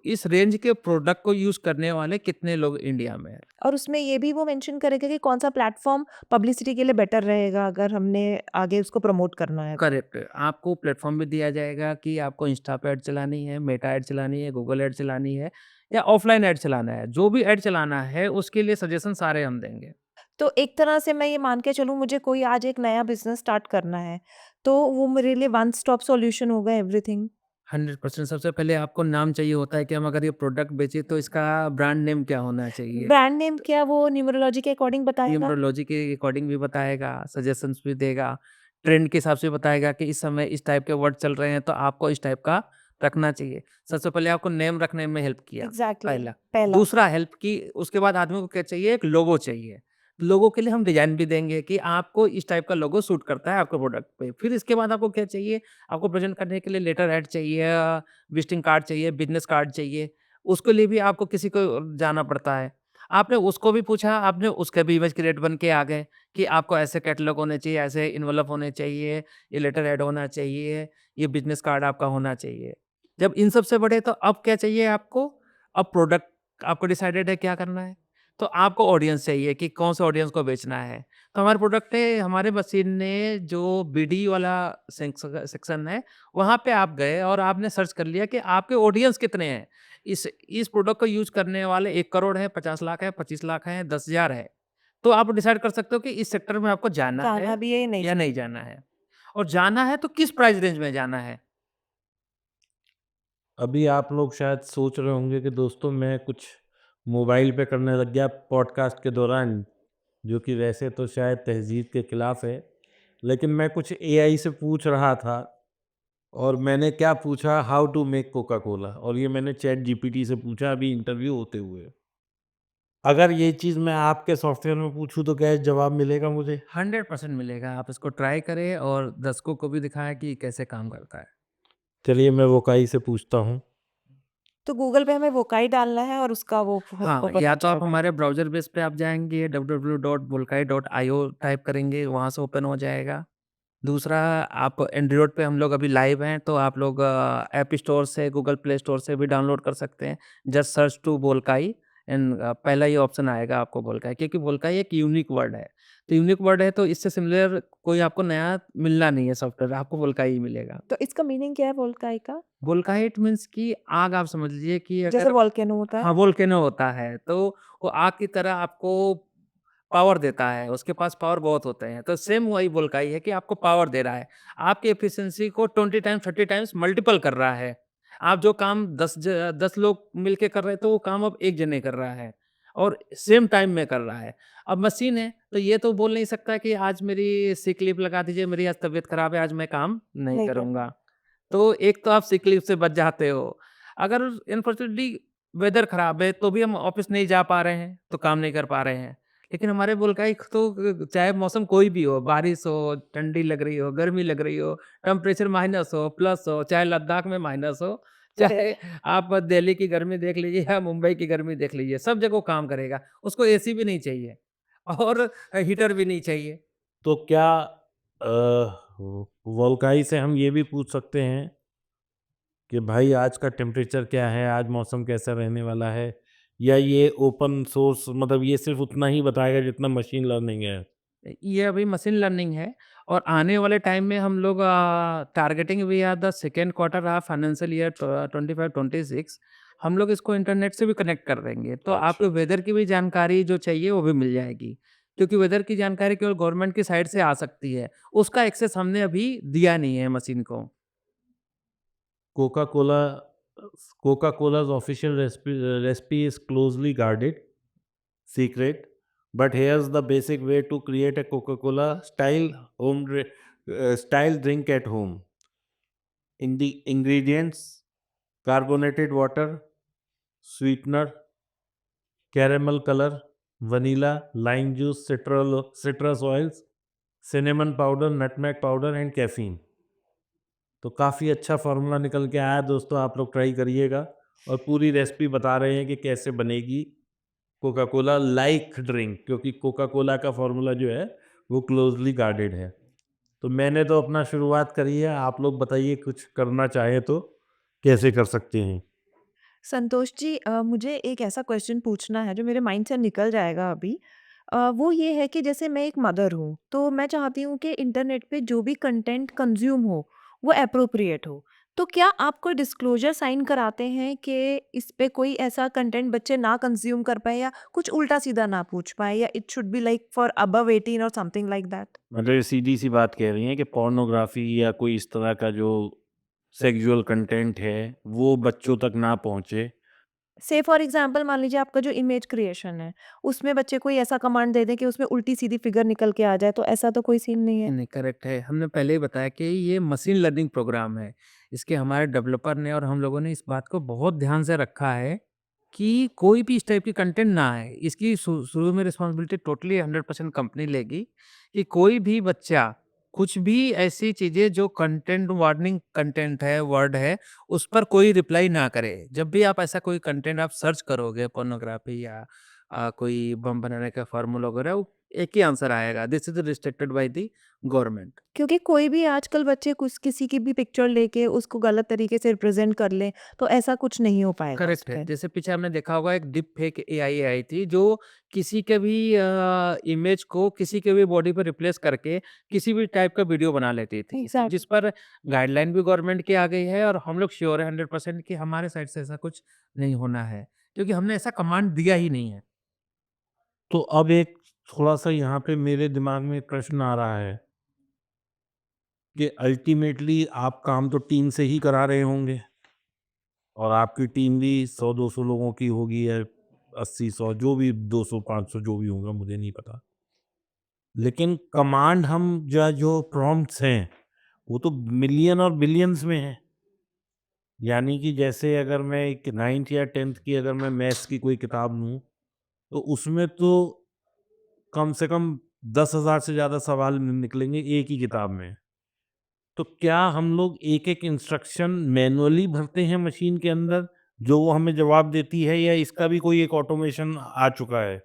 इस रेंज के प्रोडक्ट को यूज़ करने वाले कितने लोग इंडिया में हैं। और उसमें ये भी वो मेंशन करेगा कि कौन सा प्लेटफॉर्म पब्लिसिटी के लिए बेटर रहेगा अगर हमने आगे उसको प्रमोट करना है। करेक्ट। आपको प्लेटफ़ॉर्म भी दिया जाएगा कि आपको इंस्टा पे ऐड चलानी है, मेटा ऐड चलानी है, गूगल ऐड चलानी है या ऑफ़लाइन ऐड चलाना है। जो भी ऐड चलाना है उसके लिए सजेशन सारे हम देंगे। तो एक तरह से मैं ये मान के चलूँ, मुझे कोई आज एक नया बिज़नेस स्टार्ट करना है, तो वो मेरे लिए वन स्टॉप सॉल्यूशन होगा एवरीथिंग। 100% सबसे पहले आपको नाम चाहिए होता है कि हम अगर ये प्रोडक्ट बेचें तो इसका ब्रांड नेम क्या होना चाहिए। ब्रांड नेम क्या वो न्यूमरोलॉजी के अकॉर्डिंग बताएगा? न्यूमरोलॉजी के अकॉर्डिंग भी बताएगा, सजेशंस भी देगा, ट्रेंड के हिसाब से बताएगा कि इस समय इस टाइप के वर्ड चल रहे हैं तो आपको इस टाइप का रखना चाहिए। सबसे पहले आपको नेम रखने में हेल्प किया, एग्ज़ैक्टली, पहला। पहला। दूसरा हेल्प की उसके बाद आदमी को क्या चाहिए, एक लोगो चाहिए। लोगो के लिए हम डिज़ाइन भी देंगे कि आपको इस टाइप का लोगो सूट करता है आपके प्रोडक्ट पे। फिर इसके बाद आपको क्या चाहिए, आपको प्रेज़ेंट करने के लिए लेटर हेड चाहिए, विज़िटिंग कार्ड चाहिए, बिज़नेस कार्ड चाहिए। उसके लिए भी आपको किसी को जाना पड़ता है। आपने उसको भी पूछा, आपने उसके भी इमेज क्रिएट बन के आ गए कि आपको ऐसे कैटलॉग होने चाहिए, ऐसे एनवेलप होने चाहिए, ये लेटर हेड होना चाहिए, ये बिज़नेस कार्ड आपका होना चाहिए। जब इन सब से बढ़े तो अब क्या चाहिए आपको? अब प्रोडक्ट आपको डिसाइडेड है क्या करना है। तो आपको ऑडियंस चाहिए कि कौन से ऑडियंस को बेचना है। तो हमारे प्रोडक्ट ने हमारे मशीन ने जो बीडी वाला सेक्शन है, वहाँ पे आप गए और आपने सर्च कर लिया कि आपके ऑडियंस कितने हैं। इस प्रोडक्ट को यूज़ करने वाले 1 करोड़ है, 50 लाख है, 25 लाख है, 10,000 है। तो आप डिसाइड कर सकते हो कि इस सेक्टर में आपको जाना जाना है भी है या नहीं या जाना? नहीं जाना है। और जाना है तो किस प्राइस रेंज में जाना है। अभी आप लोग शायद सोच रहे होंगे कि दोस्तों मैं कुछ मोबाइल पे करने लग गया पॉडकास्ट के दौरान, जो कि वैसे तो शायद तहज़ीब के खिलाफ़ है। लेकिन मैं कुछ एआई से पूछ रहा था और मैंने क्या पूछा, how to make Coca Cola, और ये मैंने चैट जीपीटी से पूछा अभी इंटरव्यू होते हुए। अगर ये चीज़ मैं आपके सॉफ्टवेयर में पूछूँ तो क्या जवाब मिलेगा मुझे? 100% मिलेगा। आप इसको ट्राई करें और दर्शकों को भी दिखाएँ कि कैसे काम करता है। चलिए मैं वोकाई से पूछता हूँ। तो गूगल पे हमें वोकाई डालना है और उसका वो हाँ, ओपन या हो तो आप जाएगा। हमारे ब्राउज़र बेस पे आप जाएँगे www.volkai.io टाइप करेंगे, वहाँ से ओपन हो जाएगा। दूसरा आप एंड्रॉइड पे हम लोग अभी लाइव हैं, तो आप लोग ऐप स्टोर से, गूगल प्ले स्टोर से भी डाउनलोड कर सकते हैं। जस्ट सर्च टू बोल्काई एंड पहला ही ऑप्शन आएगा आपको बोल्काई, क्योंकि बोल्काई एक यूनिक वर्ड है। तो यूनिक वर्ड है तो इससे सिमिलर कोई आपको नया मिलना नहीं है सॉफ्टवेयर, आपको बोल्काई ही मिलेगा। तो इसका मीनिंग क्या है वोल्काई का? बोल्काई इट मीन्स कि आग, आप समझ लीजिए कि जैसे अगर वोल्केनो होता है? हाँ, वोल्केनो होता है, तो वो आग की तरह आपको पावर देता है, उसके पास पावर बहुत होते हैं। तो सेम वही वोल्काई है कि आपको पावर दे रहा है। आपकी एफिशिएंसी को 20 टाइम्स, 30 टाइम्स मल्टीपल कर रहा है। आप जो काम 10 लोग मिलके कर रहे थे, वो काम अब 1 जने कर रहा है और सेम टाइम में कर रहा है। अब मशीन है, तो ये तो बोल नहीं सकता कि आज मेरी सिक लीव लगा दीजिए, मेरी आज तबीयत खराब है, आज मैं काम नहीं नहीं कर करूँगा। तो एक तो आप सिक लीव से बच जाते हो। अगर अनफॉर्चुनेटली वेदर खराब है, तो भी हम ऑफ़िस नहीं जा पा रहे हैं, तो काम नहीं कर पा रहे हैं। लेकिन हमारे मुल्क का एक तो चाहे मौसम कोई भी हो, बारिश हो, ठंडी लग रही हो, गर्मी लग रही हो, टेम्परेचर माइनस हो, प्लस हो, चाहे लद्दाख में माइनस हो, चाहे आप दिल्ली की गर्मी देख लीजिए या मुंबई की गर्मी देख लीजिए, सब जगह वो काम करेगा। उसको एसी भी नहीं चाहिए और हीटर भी नहीं चाहिए। तो क्या वोल्काई से हम ये भी पूछ सकते हैं कि भाई आज का टेम्परेचर क्या है, आज मौसम कैसा रहने वाला है? या ये ओपन सोर्स मतलब ये सिर्फ़ उतना ही बताएगा जितना मशीन लर्निंग है? ये अभी मशीन लर्निंग है और आने वाले टाइम में हम लोग targeting we are the second quarter of financial year 25-26 हम लोग इसको इंटरनेट से भी कनेक्ट कर देंगे। तो अच्छा। आपको वेदर की भी जानकारी जो चाहिए वो भी मिल जाएगी। क्योंकि वेदर की जानकारी केवल गवर्नमेंट की साइड से आ सकती है। उसका एक्सेस हमने अभी दिया नहीं है मशीन को। Coca Cola Coca Cola's official recipe is closely guarded, secret, but here's the basic way to create a Coca-Cola style drink at home. In the ingredients: carbonated water, sweetener, caramel color, vanilla, lime juice, citrus oils, cinnamon powder, nutmeg powder and caffeine. तो काफ़ी अच्छा formula निकल के आया दोस्तों, आप लोग try करिएगा। और पूरी रेसिपी बता रहे हैं कि कैसे बनेगी कोका कोला लाइक ड्रिंक, क्योंकि कोका कोला का फ़ॉर्मूला जो है वो क्लोजली गार्डेड है। तो मैंने तो अपना शुरुआत करी है, आप लोग बताइए कुछ करना चाहें तो कैसे कर सकते हैं? संतोष जी, मुझे एक ऐसा क्वेश्चन पूछना है जो मेरे माइंड से निकल जाएगा अभी। वो ये है कि जैसे मैं एक मदर हूँ, तो मैं चाहती हूँ कि इंटरनेट पे जो भी कंटेंट कंज़्यूम हो, वो एप्रोप्रिएट हो। तो क्या आप कोई डिस्क्लोज़र साइन कराते हैं कि इस पे कोई ऐसा कंटेंट बच्चे ना कंज़्यूम कर पाएँ या कुछ उल्टा-सीधा ना पूछ पाएँ, या it should be like for above 18 और समथिंग लाइक दैट? मतलब ये सीधी-सी बात कह रही हैं कि पोर्नोग्राफ़ी या कोई इस तरह का जो सेक्सुअल कंटेंट है, वो बच्चों तक ना पहुँचे। से फॉर एग्ज़ाम्पल मान लीजिए आपका जो इमेज क्रिएशन है, उसमें बच्चे कोई ऐसा कमांड दे दें कि उसमें उल्टी-सीधी फ़िगर निकल के आ जाए, तो ऐसा तो कोई सीन नहीं है? नहीं, करेक्ट है। हमने पहले ही बताया कि ये मशीन लर्निंग प्रोग्राम है। इसके हमारे डेवलपर ने और हम लोगों ने इस बात को बहुत ध्यान से रखा है कि कोई भी इस टाइप की कंटेंट ना आए। इसकी शुरू में रिस्पॉन्सिबिलिटी टोटली 100% कंपनी लेगी कि कोई भी बच्चा कुछ भी ऐसी चीज़ें जो कंटेंट वार्निंग कंटेंट है, वर्ड है, उस पर कोई रिप्लाई ना करे। जब भी आप ऐसा कोई कंटेंट आप सर्च करोगे पोर्नोग्राफी या कोई बम बनाने का फ़ॉर्मूला वगैरह, वो एक ही आंसर आएगा, this is restricted by the government. क्योंकि कोई भी आजकल बच्चे कुछ किसी की भी पिक्चर लेके उसको गलत तरीके से रिप्रेज़ेंट कर लें, तो ऐसा कुछ नहीं हो पाएगा करेक्ट है। उसपे। जैसे पीछे आपने देखा होगा एक डिप फेक एआई आई थी जो किसी के भी इमेज को किसी के भी बॉडी पे रिप्लेस करके किसी भी टाइप का वीडियो बना लेती थी। जिस एग्ज़ैक्टली। पर गाइडलाइन भी गवर्नमेंट की आ गई है और हम लोग श्योर है 100% कि हमारे साइड से ऐसा कुछ नहीं होना है। क्योंकि हमने ऐसा कमांड दिया ही नहीं है। तो अब एक थोड़ा-सा यहाँ पे मेरे दिमाग में एक प्रश्न आ रहा है कि अल्टीमेटली आप काम तो टीम से ही करा रहे होंगे और आपकी टीम भी 100-200 लोगों की होगी या 80-100 जो भी 200-500 जो भी होगा मुझे नहीं पता। लेकिन कमांड हम जो प्रॉम्प्ट्स हैं, वो तो मिलियन और बिलियंस में हैं। यानी कि जैसे अगर मैं एक 9th या 10th की अगर मैं मैथ्स की कोई किताब लूँ, तो उसमें तो कम से कम 10,000 से ज़्यादा सवाल निकलेंगे एक ही किताब में। तो क्या हम लोग एक-एक इंस्ट्रक्शन मैनुअली भरते हैं मशीन के अंदर, जो वो हमें जवाब देती है या इसका भी कोई एक ऑटोमेशन आ चुका है?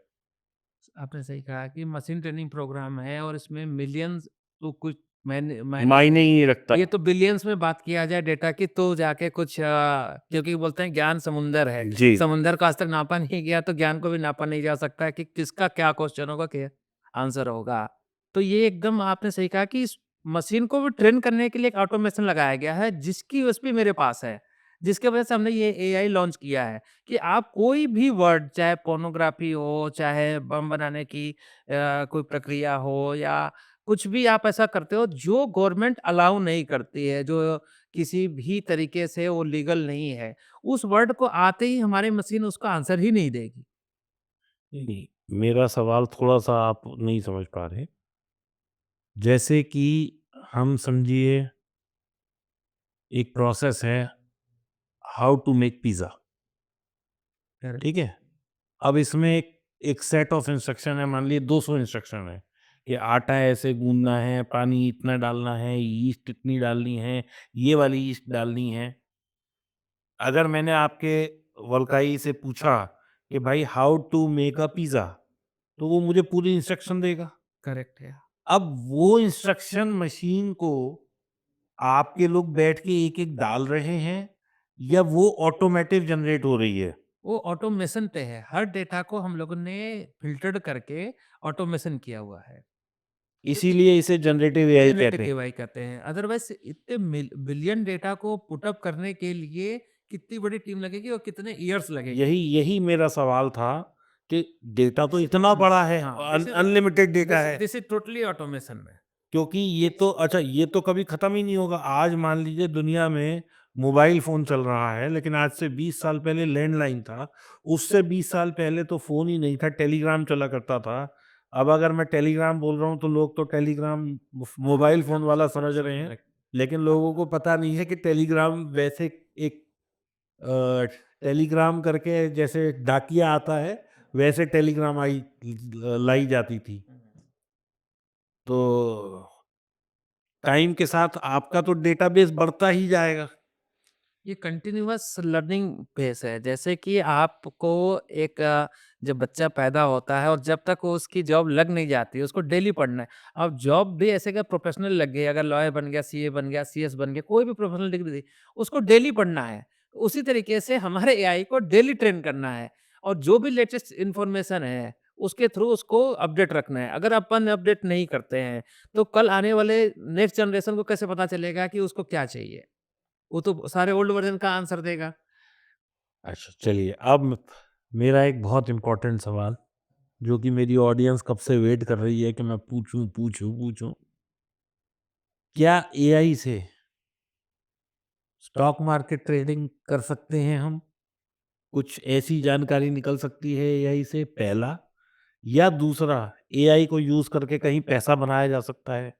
आपने सही कहा कि मशीन ट्रेनिंग प्रोग्राम है और इसमें मिलियंस तो कुछ मैंने मायने ही नहीं रखता। ये तो बिलियंस में बात किया जाए डेटा की तो जाके कुछ क्योंकि बोलते हैं ज्ञान समुंदर है। जी। समुंदर को आज तक नापा नहीं गया तो ज्ञान को भी नापा नहीं जा सकता है कि किसका क्या क्वेश्चन होगा, क्या आंसर होगा। तो ये एकदम आपने सही कहा कि इस मशीन को भी ट्रेन करने के लिए एक ऑटोमेशन लगाया गया है जिसकी यूएसपी मेरे पास है। जिसकी वजह से हमने ये एआई लॉन्च किया है कि आप कोई भी वर्ड चाहे पोर्नोग्राफी हो, चाहे बम बनाने की कोई प्रक्रिया हो या कुछ भी आप ऐसा करते हो जो गवर्नमेंट अलाउ नहीं करती है, जो किसी भी तरीके से वो लीगल नहीं है, उस वर्ड को आते ही हमारी मशीन उसका आंसर ही नहीं देगी। नहीं, मेरा सवाल थोड़ा-सा आप नहीं समझ पा रहे। जैसे कि हम समझिए एक प्रोसेस है how to make pizza, correct. ठीक है? अब इसमें एक एक सेट ऑफ इंस्ट्रक्शन है, मान लीजिए 200 इंस्ट्रक्शन है कि आटा ऐसे गूँदना है, पानी इतना डालना है, यीस्ट इतनी डालनी है, ये वाली यीस्ट डालनी है। अगर मैंने आपके वल्काई से पूछा कि भाई how to make a pizza, तो वो मुझे पूरी इंस्ट्रक्शन देगा। करेक्ट है। अब वो इंस्ट्रक्शन मशीन को आपके लोग बैठ के एक-एक डाल रहे हैं या वो ऑटोमैटिक जनरेट हो रही है? वो ऑटोमेशन पे है, हर डेटा को हम लोगों ने फ़िल्टर्ड करके ऑटोमेशन किया हुआ है। क्योंकि इसीलिए इसे जनरेटिव एआई जनरेटिव कहते हैं। एआई कहते हैं, अदरवाइज़ इतने बिलियन डेटा को पुट अप करने के लिए कितनी बड़ी टीम लगेगी और कितने इयर्स लगेंगे। यही यही मेरा सवाल था कि डेटा तो इतना बड़ा है, हाँ, अनलिमिटेड डेटा है। दिस इज़ टोटली ऑटोमेशन में। क्योंकि ये तो अच्छा, ये तो कभी खत्म ही नहीं होगा। आज मान लीजिए दुनिया में मोबाइल फ़ोन चल रहा है, लेकिन आज से 20 साल पहले लैंडलाइन था। उससे 20 साल पहले तो फ़ोन ही नहीं था, टेलीग्राम चला करता था। अब अगर मैं टेलीग्राम बोल रहा हूँ तो लोग तो टेलीग्राम मोबाइल फ़ोन वाला समझ रहे हैं, करेक्ट। लेकिन लोगों को पता नहीं है कि टेलीग्राम वैसे एक अ, टेलीग्राम करके जैसे डाकिया आता है, वैसे टेलीग्राम लाई जाती थी। तो टाइम के साथ आपका तो डेटाबेस बढ़ता ही जाएगा। ये कंटिन्यूअस लर्निंग बेस है, जैसे कि आपको एक जब बच्चा पैदा होता है और जब तक वो उसकी जॉब लग नहीं जाती उसको डेली पढ़ना है। अब जॉब भी ऐसे का प्रोफेशनल लग गई, अगर लॉयर बन गया, सीए बन गया, सीएस बन गया, कोई भी प्रोफेशनल डिग्री दी उसको डेली पढ़ना है। उसी तरीके से हमारे एआई को डेली ट्रेन करना है और जो भी लेटेस्ट इंफॉर्मेशन है उसके थ्रू उसको अपडेट रखना है। अगर अपन अपडेट नहीं करते हैं तो कल आने वाले नेक्स्ट जनरेशन को कैसे पता चलेगा कि उसको क्या चाहिए। वो तो सारे ओल्ड वर्ज़न का आंसर देगा। अच्छा, चलिए अब मेरा एक बहुत इम्पोर्टेंट सवाल, जो कि मेरी ऑडियंस कब से वेट कर रही है कि मैं पूछूं पूछूं पूछूं। क्या एआई से स्टॉक मार्केट ट्रेडिंग कर सकते हैं हम? कुछ ऐसी जानकारी निकल सकती है एआई से, पहला। या दूसरा, एआई को यूज करके कहीं पैसा बनाया जा सकता है?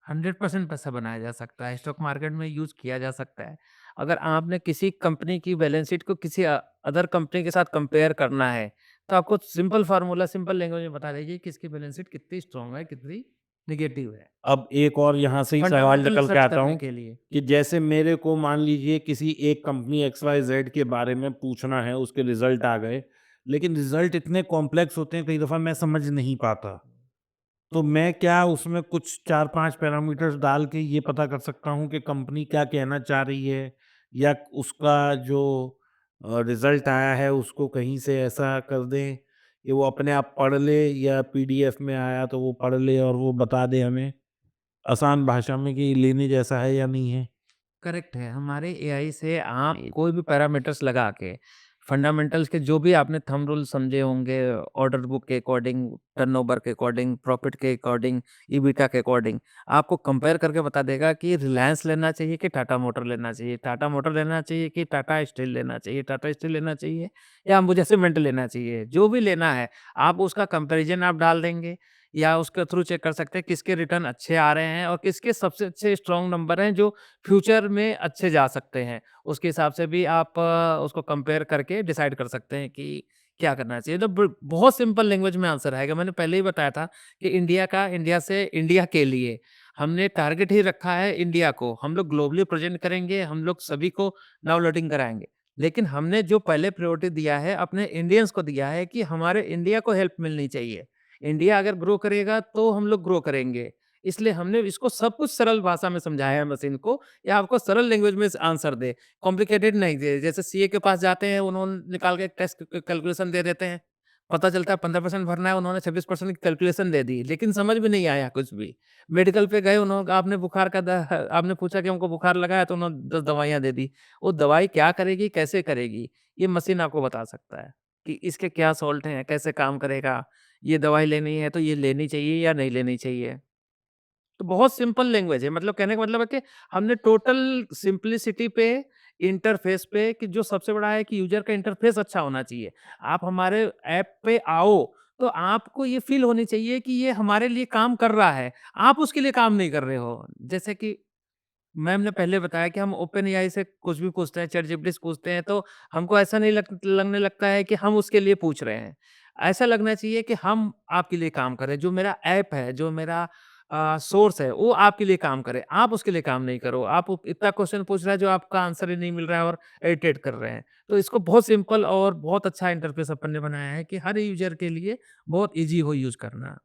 100% पैसा बनाया जा सकता है, स्टॉक मार्केट में यूज़ किया जा सकता है। अगर आपने किसी कंपनी की बैलेंस शीट को किसी अदर कंपनी के साथ कंपेयर करना है, तो आपको सिंपल फ़ॉर्मूला, सिंपल लैंग्वेज में बता देगी कि इसकी बैलेंस शीट कितनी स्ट्रॉन्ग है, कितनी नेगेटिव है। अब एक और यहाँ से ही सवाल फंडामेंटल निकल के रिसर्च आता करने हूँ के लिए। कि जैसे मेरे को मान लीजिए किसी एक कंपनी एक्स वाई जेड के बारे में पूछना है, उसके रिजल्ट आ गए, लेकिन रिजल्ट इतने कॉम्प्लेक्स होते हैं कई दफ़ा मैं समझ नहीं पाता। तो मैं क्या उसमें कुछ 4-5 पैरामीटर्स डाल के ये पता कर सकता हूँ कि कंपनी क्या कहना चाह रही है, या उसका जो रिजल्ट आया है उसको कहीं से ऐसा कर दें कि वो अपने आप पढ़ ले, या पीडीएफ में आया तो वो पढ़ ले और वो बता दे हमें आसान भाषा में कि लेने जैसा है या नहीं है? करेक्ट है। हमारे एआई से आप कोई भी पैरामीटर्स लगा के फंडामेंटल्स के जो भी आपने थंब रूल समझे होंगे, ऑर्डर बुक के अकॉर्डिंग, टर्नओवर के अकॉर्डिंग, प्रॉफिट के अकॉर्डिंग, ईबिटा के अकॉर्डिंग, आपको कंपेयर करके बता देगा कि रिलायंस लेना चाहिए कि टाटा मोटर लेना चाहिए, टाटा मोटर लेना चाहिए कि टाटा स्टील लेना चाहिए, टाटा स्टील लेना चाहिए या मुझे सीमेंट लेना चाहिए। जो भी लेना है, आप उसका कंपैरिज़न आप डाल देंगे या उसके थ्रू चेक कर सकते हैं किसके रिटर्न अच्छे आ रहे हैं और किसके सबसे अच्छे स्ट्रॉन्ग नंबर हैं जो फ्यूचर में अच्छे जा सकते हैं। उसके हिसाब से भी आप उसको कंपेयर करके डिसाइड कर सकते हैं कि क्या करना चाहिए। तो बहुत सिंपल लैंग्वेज में आंसर आएगा। मैंने पहले ही बताया था कि इंडिया से इंडिया के लिए हमने टारगेट ही रखा है इंडिया को। हम लोग ग्लोबली प्रेज़ेंट करेंगे, हम लोग सभी को डाउनलोडिंग कराएँगे। लेकिन हमने जो पहले प्रायोरिटी दिया है अपने इंडियंस को दिया है कि हमारे इंडिया को हेल्प मिलनी चाहिए। इंडिया अगर ग्रो करेगा तो हम लोग ग्रो करेंगे। इसलिए हमने इसको सब कुछ सरल भाषा में समझाया है मशीन को, या आपको सरल लैंग्वेज में आंसर दे, कॉम्प्लिकेटेड नहीं दे। जैसे सीए के पास जाते हैं, उन्होंने निकाल के टेस्ट कैलकुलेशन दे देते हैं। पता चलता है 15% भरना है, उन्होंने 26% की कैलकुलेशन दे दी, लेकिन समझ में नहीं आया कुछ भी। मेडिकल पे गए, उन्होंने आपने बुखार का द आपने पूछा कि हमको बुखार लगा है, तो उन्होंने 10 दवाइयाँ दे दी। वो दवाई क्या करेगी, कैसे करेगी, ये मशीन आपको बता सकता है कि इसके क्या सॉल्ट हैं, कैसे काम करेगा, ये दवाई लेनी है तो ये लेनी चाहिए या नहीं लेनी चाहिए। तो बहुत सिंपल लैंग्वेज है, मतलब कहने का मतलब है कि हमने टोटल सिंपलिसिटी पे, इंटरफेस पे, कि जो सबसे बड़ा है कि यूजर का इंटरफेस अच्छा होना चाहिए। आप हमारे ऐप पे आओ तो आपको ये फील होनी चाहिए कि ये हमारे लिए काम कर रहा है, आप उसके लिए काम नहीं कर रहे हो। जैसे कि मैम ने पहले बताया कि हम ओपन एआई से कुछ भी पूछते हैं, चैट जीपीटी से पूछते हैं, तो हमको ऐसा नहीं लगने लगता है कि हम उसके लिए पूछ रहे हैं। ऐसा लगना चाहिए कि हम आपके लिए काम कर रहे हैं। जो मेरा ऐप है, जो मेरा सोर्स है वो आपके लिए काम करे, आप उसके लिए काम नहीं करो। आप इतना क्वेश्चन पूछ रहा है जो आपका आंसर ही नहीं मिल रहा है और इरिटेट कर रहे हैं। तो इसको बहुत सिंपल और बहुत अच्छा इंटरफेस अपन ने बनाया है कि हर यूज़र के लिए बहुत ईज़ी हो यूज़ करना।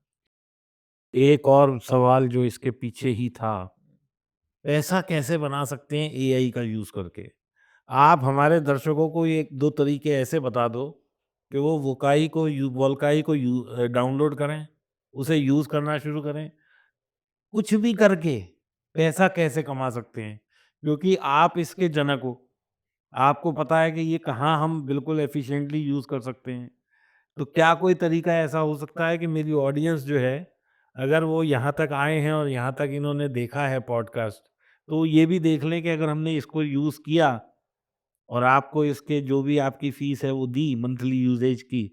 एक और सवाल जो इसके पीछे ही था, पैसा कैसे बना सकते हैं एआई का यूज़ करके? आप हमारे दर्शकों को 1-2 तरीके ऐसे बता दो कि वो वोल्काई को डाउनलोड करें, उसे यूज़ करना शुरू करें। कुछ भी करके पैसा कैसे कमा सकते हैं? क्योंकि आप इसके जनक हो। आपको पता है कि ये कहाँ हम बिल्कुल एफ़िशिएंटली यूज़ कर सकते हैं। तो क्या कोई तरीका ऐसा हो सकता है कि मेरी ऑडियंस जो है, अगर वो यहाँ तक आए हैं और यहाँ तक इन्होंने देखा है पॉडकास्ट, तो ये भी देख लें कि अगर हमने इसको यूज़ किया और आपको इसके जो भी आपकी फ़ीस है वो दी मंथली यूसेज की,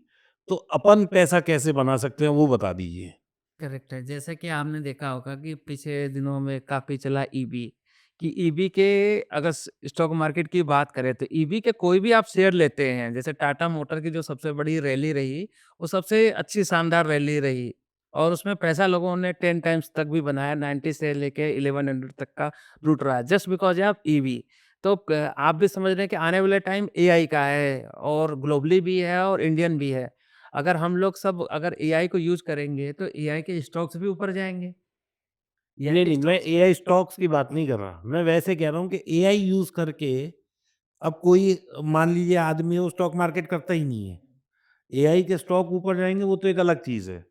तो अपन पैसा कैसे बना सकते हैं वो बता दीजिए? करेक्ट है। जैसे कि आपने देखा होगा कि पिछले दिनों में काफ़ी चला ईवी, कि ईवी के अगर स्टॉक मार्केट की बात करें तो ईवी के कोई भी आप शेयर लेते हैं, जैसे टाटा मोटर की जो सबसे बड़ी रैली रही, वो सबसे अच्छी शानदार रैली रही और उसमें पैसा लोगों ने 10 टाइम्स तक भी बनाया, 90 से लेके 1100 तक का रूट रहा, जस्ट बिकॉज़ ऑफ ईवी। तो क आप भी समझ रहे हैं कि आने वाले टाइम एआई का है और ग्लोबली भी है और इंडियन भी है। अगर हम लोग सब अगर एआई को यूज़ करेंगे, तो एआई के स्टॉक्स भी ऊपर जाएँगे। एआई नहीं, के नहीं, मैं स्टॉक्स एआई स्टॉक्स की बात नहीं कर रहा। मैं वैसे कह रहा हूँ कि एआई यूज़ करके अब कोई मान लीजिए आदमी है वो स्टॉक मार्केट करता ही नहीं है। एआई के स्टॉक ऊपर जाएँगे वो तो एक अलग चीज़ है।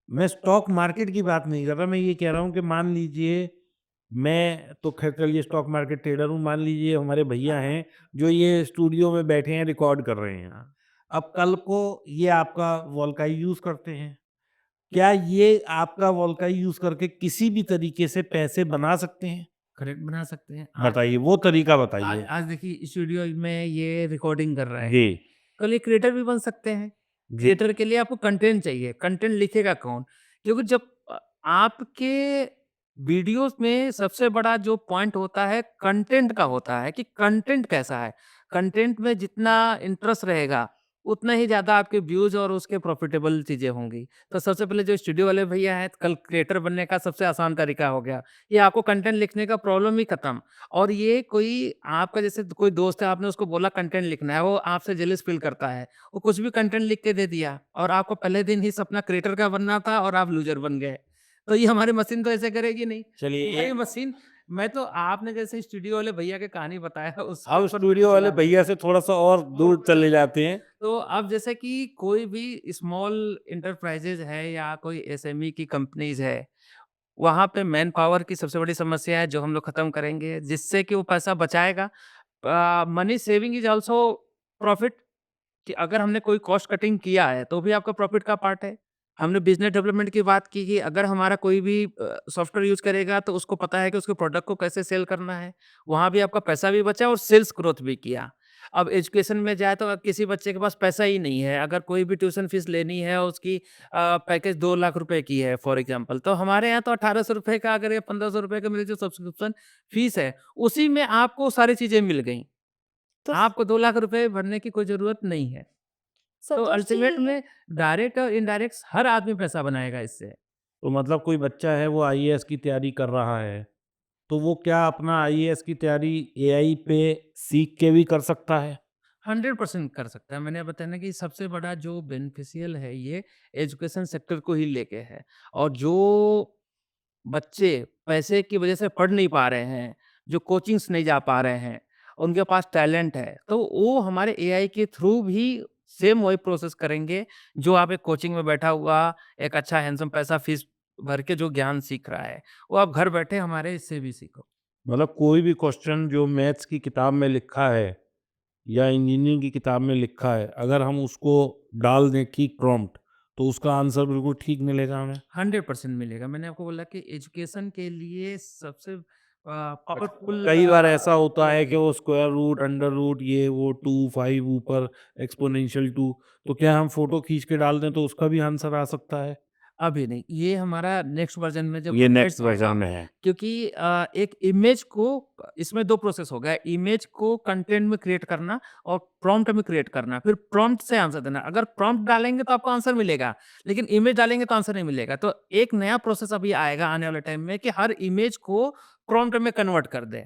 मैं स्टॉक मार्केट की बात नहीं कर रहा, मैं ये कह रहा हूँ कि मान लीजिए मैं तो ख़ैर चलिए स्टॉक मार्केट ट्रेडर हूँ, मान लीजिए हमारे भैया हैं जो ये स्टूडियो में बैठे हैं रिकॉर्ड कर रहे हैं। हाँ, अब कल को ये आपका वोल्काई यूज़ करते हैं। क्या ये आपका वोल्काई यूज़ करके किसी भी तरीके से पैसे बना सकते हैं? करेक्ट बना सकते हैं। आज बताइए, वो तरीका आज बताइए। आज देखिए स्टूडियो में ये रिकॉर्डिंग कर रहा है, जी, कल ये क्रिएटर भी बन सकते हैं। जी। क्रिएटर के लिए आपको कंटेंट चाहिए, कंटेंट लिखेगा कौन? क्योंकि जब आपके वीडियोज़ में सबसे बड़ा जो पॉइंट होता है कंटेंट का होता है कि कंटेंट कैसा है। कंटेंट में जितना इंटरेस्ट रहेगा, उतना ही ज़्यादा आपके व्यूज़ और उसके प्रॉफ़िटेबल चीज़ें होंगी। तो सबसे पहले जो स्टूडियो वाले भैया हैं, कल क्रिएटर बनने का सबसे आसान तरीका हो गया। ये आपको कंटेंट लिखने का प्रॉब्लम ही खत्म। और ये कोई आपका जैसे कोई दोस्त है, आपने उसको बोला कंटेंट लिखना है, वो आपसे जेलस फ़ील करता है। वो कुछ भी कंटेंट लिख के दे दिया और आपको पहले दिन ही सपना क्रिएटर का बनना था और आप लूज़र बन गए। तो ये हमारी मशीन तो ऐसे करेगी नहीं। चलिए हमारी मशीन मैं तो आपने जैसे स्टूडियो वाले भैया की कहानी बताया उसके हम ऊपर स्टूडियो वाले चला दें। भैया से थोड़ा-सा और दूर चले जाते हैं। तो अब जैसे कि कोई भी स्मॉल एंटरप्राइजेज़ है या कोई एसएमई की कंपनीज़ है, वहाँ पे मैन पावर की सबसे बड़ी समस्या है जो हम लोग खत्म करेंगे, जिससे कि वो पैसा बचाएगा। Money saving is also profit कि अगर हमने कोई कॉस्ट कटिंग किया है, तो भी आपका प्रॉफिट का पार्ट है। हमने बिज़नेस डेवलपमेंट की बात की कि अगर हमारा कोई भी सॉफ्टवेयर यूज़ करेगा, तो उसको पता है कि उसके प्रोडक्ट को कैसे सेल करना है। वहाँ भी आपका पैसा भी बचा और सेल्स ग्रोथ भी किया। अब एजुकेशन में जाए तो किसी बच्चे के पास पैसा ही नहीं है, अगर कोई भी ट्यूशन फीस लेनी है और उसकी पैकेज 2 लाख रुपए की है फॉर एग्ज़ाम्पल, तो हमारे यहाँ तो ₹1800 का अगर या ₹1500 का मेरी जो सब्सक्रिप्शन फीस है, उसी में आपको सारी चीज़ें मिल गईं। तो आपको 2 लाख रुपए भरने की कोई ज़रूरत नहीं है। तो संतोष जी अल्टीमेट में डायरेक्ट और इनडायरेक्ट हर आदमी पैसा बनाएगा इससे। तो मतलब कोई बच्चा है वो आईएएस की तैयारी कर रहा है, तो वो क्या अपना आईएएस की तैयारी एआई पे सीख के भी कर सकता है? 100% कर सकता है। मैंने बताया ना कि सबसे बड़ा जो बेनिफिशियल है ये एजुकेशन सेक्टर को ही लेके है और जो बच्चे पैसे की वजह से पढ़ नहीं पा रहे हैं, जो कोचिंग्स नहीं जा पा रहे हैं, उनके पास टैलेंट है, तो वो हमारे एआई के थ्रू भी सेम वही प्रोसेस करेंगे, जो आप एक कोचिंग में बैठा हुआ एक अच्छा हैंडसम पैसा फीस भर के जो ज्ञान सीख रहा है, वो आप घर बैठे हमारे इससे भी सीखो। मतलब कोई भी क्वेश्चन जो मैथ्स की किताब में लिखा है या इंजीनियरिंग की किताब में लिखा है, अगर हम उसको डाल दें ठीक प्रॉम्प्ट, तो उसका आंसर बिल्कुल ठीक मिलेगा हमें? 100% मिलेगा। मैंने आपको बोला कि एजुकेशन के लिए सबसे पावरफुल कई बार ऐसा होता है कि वो स्क्वायर रूट, अंडर रूट, ये वो 2, 5 ऊपर एक्स्पोनेंशियल 2, तो क्या हम फ़ोटो खींच के डाल दें तो उसका भी आंसर आ सकता है? अभी नहीं, ये हमारा नेक्स्ट वर्ज़न में जब ये अपडेट्स नेक्स्ट वर्जन में है। क्योंकि एक इमेज को इसमें 2 प्रोसेस हो गया, इमेज को कंटेंट में क्रिएट करना और प्रॉम्प्ट में क्रिएट करना, फिर प्रॉम्प्ट से आंसर देना। अगर प्रॉम्प्ट डालेंगे तो आपको आंसर मिलेगा, लेकिन इमेज डालेंगे तो आंसर नहीं मिलेगा। तो एक नया प्रोसेस अभी आएगा आने वाले टाइम में कि हर इमेज को प्रॉम्प्ट में कन्वर्ट कर दें।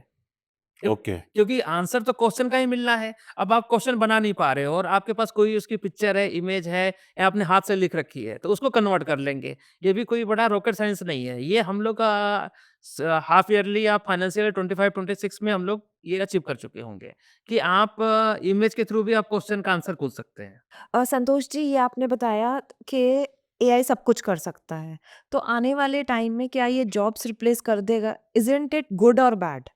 क्यों ओके। क्योंकि आंसर तो क्वेश्चन का ही मिलना है। अब आप क्वेश्चन बना नहीं पा रहे हो और आपके पास कोई उसकी पिक्चर है, इमेज है या आपने हाथ से लिख रखी है, तो उसको कन्वर्ट कर लेंगे। ये भी कोई बड़ा रॉकेट साइंस नहीं है। ये हम लोग का हाफ ईयरली या फाइनेंशियल 25-26 में हम लोग ये अचीव कर चुके होंगे कि आप इमेज के थ्रू भी आप क्वेश्चन का आंसर पूछ सकते हैं। संतोष जी, ये आपने बताया कि एआई सब कुछ कर सकता है। तो आने वाले टाइम में क्या ये जॉब्स रिप्लेस कर देगा? इज़न्ट इट गुड और बैड?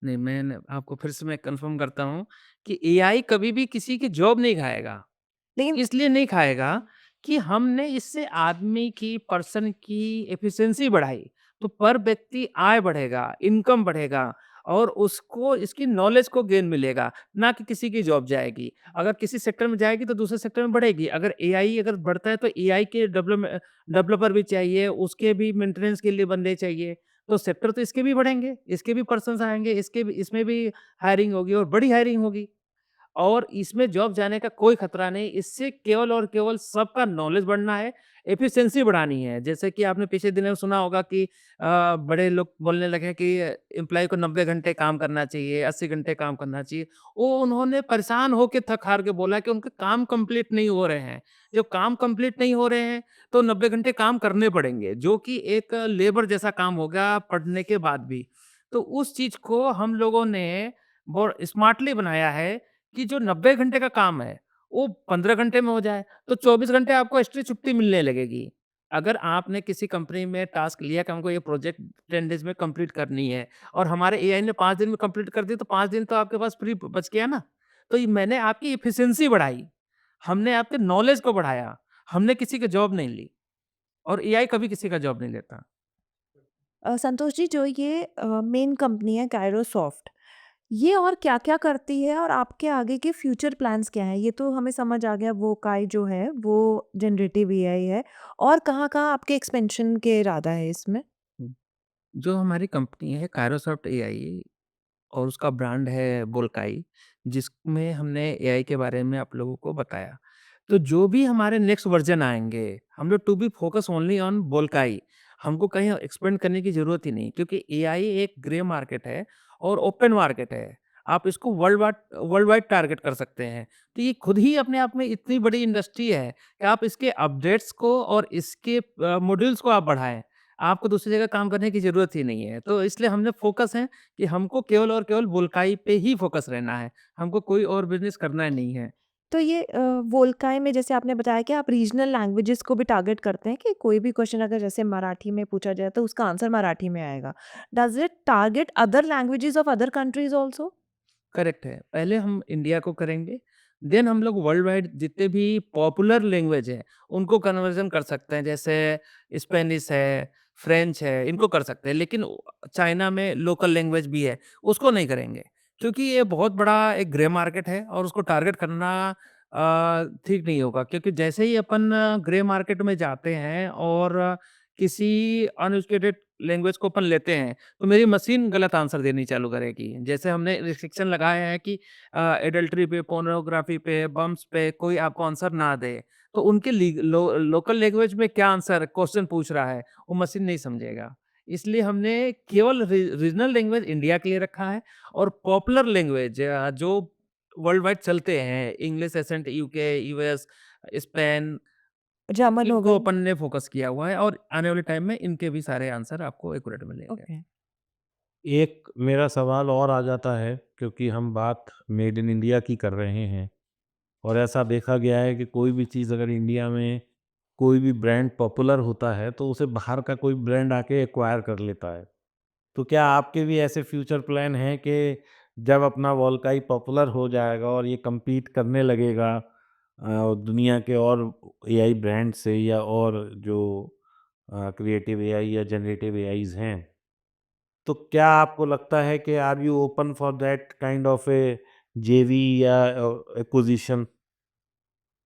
नहीं, मैंने आपको फिर से मैं कन्फर्म करता हूँ कि एआई कभी भी किसी की जॉब नहीं खाएगा। लेकिन इसलिए नहीं खाएगा कि हमने इससे आदमी की पर्सन की एफिशिएंसी बढ़ाई, तो पर व्यक्ति आय बढ़ेगा, इनकम बढ़ेगा और उसको इसकी नॉलेज को गेन मिलेगा, ना कि किसी की जॉब जाएगी। अगर किसी सेक्टर में जाएगी तो दूसरे सेक्टर में बढ़ेगी। अगर एआई अगर बढ़ता है तो एआई के डेवलपर भी चाहिए, उसके भी मेंटेनेंस के लिए बंदे चाहिए। तो सेक्टर तो इसके भी बढ़ेंगे, इसके भी पर्सन्स आएँगे, इसके भी इसमें भी हायरिंग होगी और बड़ी हायरिंग होगी। और इसमें जॉब जाने का कोई खतरा नहीं, इससे केवल और केवल सबका नॉलेज बढ़ना है, एफिशिएंसी बढ़ानी है। जैसे कि आपने पिछले दिनों सुना होगा कि बड़े लोग बोलने लगे कि एम्प्लॉयी को 90 घंटे काम करना चाहिए, 80 घंटे काम करना चाहिए। वो उन्होंने परेशान होके थक-हार के बोला कि उनके काम कंप्लीट नहीं हो रहे हैं। जब काम कंप्लीट नहीं हो रहे हैं, तो 90 घंटे काम करने पड़ेंगे, जो कि एक लेबर जैसा काम होगा पढ़ने के बाद भी। तो उस चीज़ को हम लोगों ने बहुत स्मार्टली बनाया है कि जो 90 घंटे का काम है, वो 15 घंटे में हो जाए, तो 24 घंटे आपको एक्स्ट्रा छुट्टी मिलने लगेगी। अगर आपने किसी कंपनी में टास्क लिया कि हमको ये प्रोजेक्ट 10 डेज़ में कंप्लीट करनी है और हमारे एआई ने 5 दिन में कंप्लीट कर दी, तो 5 दिन तो आपके पास फ्री बच गया ना। तो ये मैंने आपकी एफिशिएंसी बढ़ाई, हमने आपके नॉलेज को बढ़ाया, हमने किसी की जॉब नहीं ली और एआई कभी किसी का जॉब नहीं लेता। संतोष जी, जो ये मेन कंपनी है काइरोसॉफ्ट, ये और क्या-क्या करती है और आपके आगे के फ्यूचर प्लान्स क्या हैं? ये तो हमें समझ आ गया, वो काई जो है वो जनरेटिव एआई है, और कहाँ-कहाँ आपके एक्सपेंशन के इरादा है इसमें? हुँ। जो हमारी कंपनी है काइरोसॉफ्ट एआई और उसका ब्रांड है बोल्काई, जिसमें हमने एआई के बारे में आप लोगों को बताया। तो जो भी हमारे नेक्स्ट वर्ज़न आएँगे, हम लोग to be focus only on बोल्काई। हमको कहीं एक्सपेंड करने की ज़रूरत ही नहीं क्योंकि एआई एक ग्रे मार्केट है और ओपन मार्केट है। आप इसको वर्ल्ड वाइड टारगेट कर सकते हैं। तो ये खुद ही अपने आप में इतनी बड़ी इंडस्ट्री है कि आप इसके अपडेट्स को और इसके मॉड्यूल्स को आप बढ़ाएँ। आपको दूसरी जगह काम करने की ज़रूरत ही नहीं है। तो इसलिए हमने फोकस है कि हमको केवल और केवल वोल्काई पे ही फ़ोकस रहना है, हमको कोई और बिज़नेस करना नहीं है। तो ये वोल्काई में जैसे आपने बताया कि आप रीजनल लैंग्वेजेस को भी टारगेट करते हैं कि कोई भी क्वेश्चन अगर जैसे मराठी में पूछा जाए तो उसका आंसर मराठी में आएगा। Does it target other languages of other countries also? Correct है, पहले हम इंडिया को करेंगे, देन हम लोग वर्ल्ड वाइड जितने भी पॉपुलर लैंग्वेज हैं, उनको कन्वर्ज़न कर सकते हैं। जैसे स्पेनिश है, फ्रेंच है, इनको कर सकते हैं। लेकिन चाइना में लोकल लैंग्वेज भी है, उसको नहीं करेंगे। क्योंकि ये बहुत बड़ा एक ग्रे मार्केट है और उसको टारगेट करना ठीक नहीं होगा। क्योंकि जैसे ही अपन ग्रे मार्केट में जाते हैं और किसी अनएजुकेटेड लैंग्वेज को अपन लेते हैं, तो मेरी मशीन गलत आंसर देनी चालू करेगी। जैसे हमने रिस्ट्रिक्शन लगाया है कि एडल्टरी पे, पोर्नोग्राफी पे, बम्प्स पे कोई आपको आंसर ना दे, तो उनके लोकल लैंग्वेज में क्या आंसर क्वेश्चन पूछ रहा है, वो मशीन नहीं समझेगा। इसलिए हमने केवल रीजनल लैंग्वेज इंडिया के लिए रखा है और पॉपुलर लैंग्वेज जो वर्ल्ड वाइड चलते हैं, English, accent, UK, US, Spain, German हो इनको गई। अपन ने फोकस किया हुआ है और आने वाले टाइम में इनके भी सारे आंसर आपको एक्यूरेट मिलेंगे। ओके। एक मेरा सवाल और आ जाता है, क्योंकि हम बात मेड इन इंडिया की कर रहे हैं और ऐसा देखा गया है कि कोई भी चीज़ अगर इंडिया में कोई भी ब्रांड पॉपुलर होता है तो उसे बाहर का कोई ब्रांड आके एक्वायर कर लेता है। तो क्या आपके भी ऐसे फ्यूचर प्लान हैं कि जब अपना वोल्काई पॉपुलर हो जाएगा और ये compete करने लगेगा दुनिया के और एआई ब्रांड से या और जो क्रिएटिव एआई या जनरेटिव एआईज़ हैं, तो क्या आपको लगता है कि are you open for that kind of a JV या एक्विजिशन?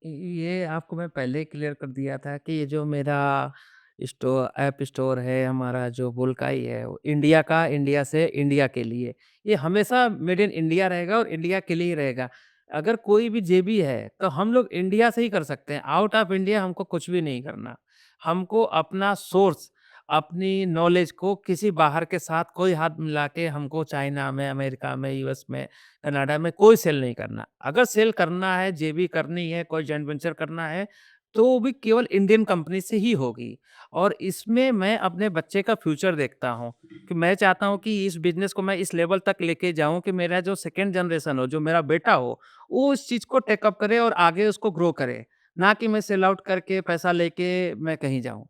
ये आपको मैं पहले ही क्लियर कर दिया था कि ये जो मेरा ऐप स्टोर है, हमारा जो बुल्काई है, वो इंडिया का, इंडिया से इंडिया के लिए। ये हमेशा मेड इन इंडिया रहेगा और इंडिया के लिए ही रहेगा। अगर कोई भी जेबी है, तो हम लोग इंडिया से ही कर सकते हैं। आउट ऑफ इंडिया हमको कुछ भी नहीं करना। हमको अपना सोर्स, अपनी नॉलेज को किसी बाहर के साथ कोई हाथ मिला के हमको चाइना में, अमेरिका में, यूएस में, कनाडा में कोई सेल नहीं करना। अगर सेल करना है, जेबी करनी है, कोई जॉइंट वेंचर करना है, तो वो भी केवल इंडियन कंपनी से ही होगी। और इसमें मैं अपने बच्चे का फ्यूचर देखता हूँ कि मैं चाहता हूँ कि इस बिज़नेस को मैं इस लेवल तक लेके जाऊँ कि मेरा जो सेकंड जनरेशन हो, जो मेरा बेटा हो, वो उस चीज़ को टेक अप करे और आगे उसको ग्रो करे। ना कि मैं सेल आउट करके पैसा लेके मैं कहीं जाऊँ।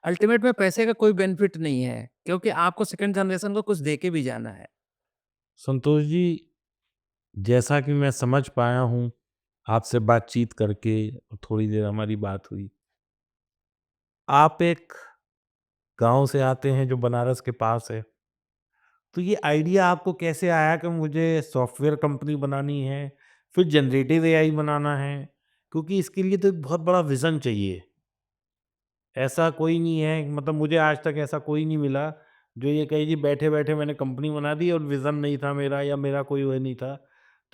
अल्टीमेट में पैसे का कोई बेनिफिट नहीं है, क्योंकि आपको सेकंड जनरेशन को कुछ दे के भी जाना है। संतोष जी, जैसा कि मैं समझ पाया हूँ आपसे बातचीत करके, थोड़ी देर हमारी बात हुई, आप एक गांव से आते हैं जो बनारस के पास है। तो ये आइडिया आपको कैसे आया कि मुझे सॉफ्टवेयर कंपनी बनानी है, फिर जनरेटिव एआई बनाना है? क्योंकि इसके लिए तो एक बहुत बड़ा विजन चाहिए। ऐसा कोई नहीं है, मतलब मुझे आज तक ऐसा कोई नहीं मिला जो ये कहे जी बैठे बैठे मैंने कंपनी बना दी और विजन नहीं था मेरा, या मेरा कोई वो नहीं था।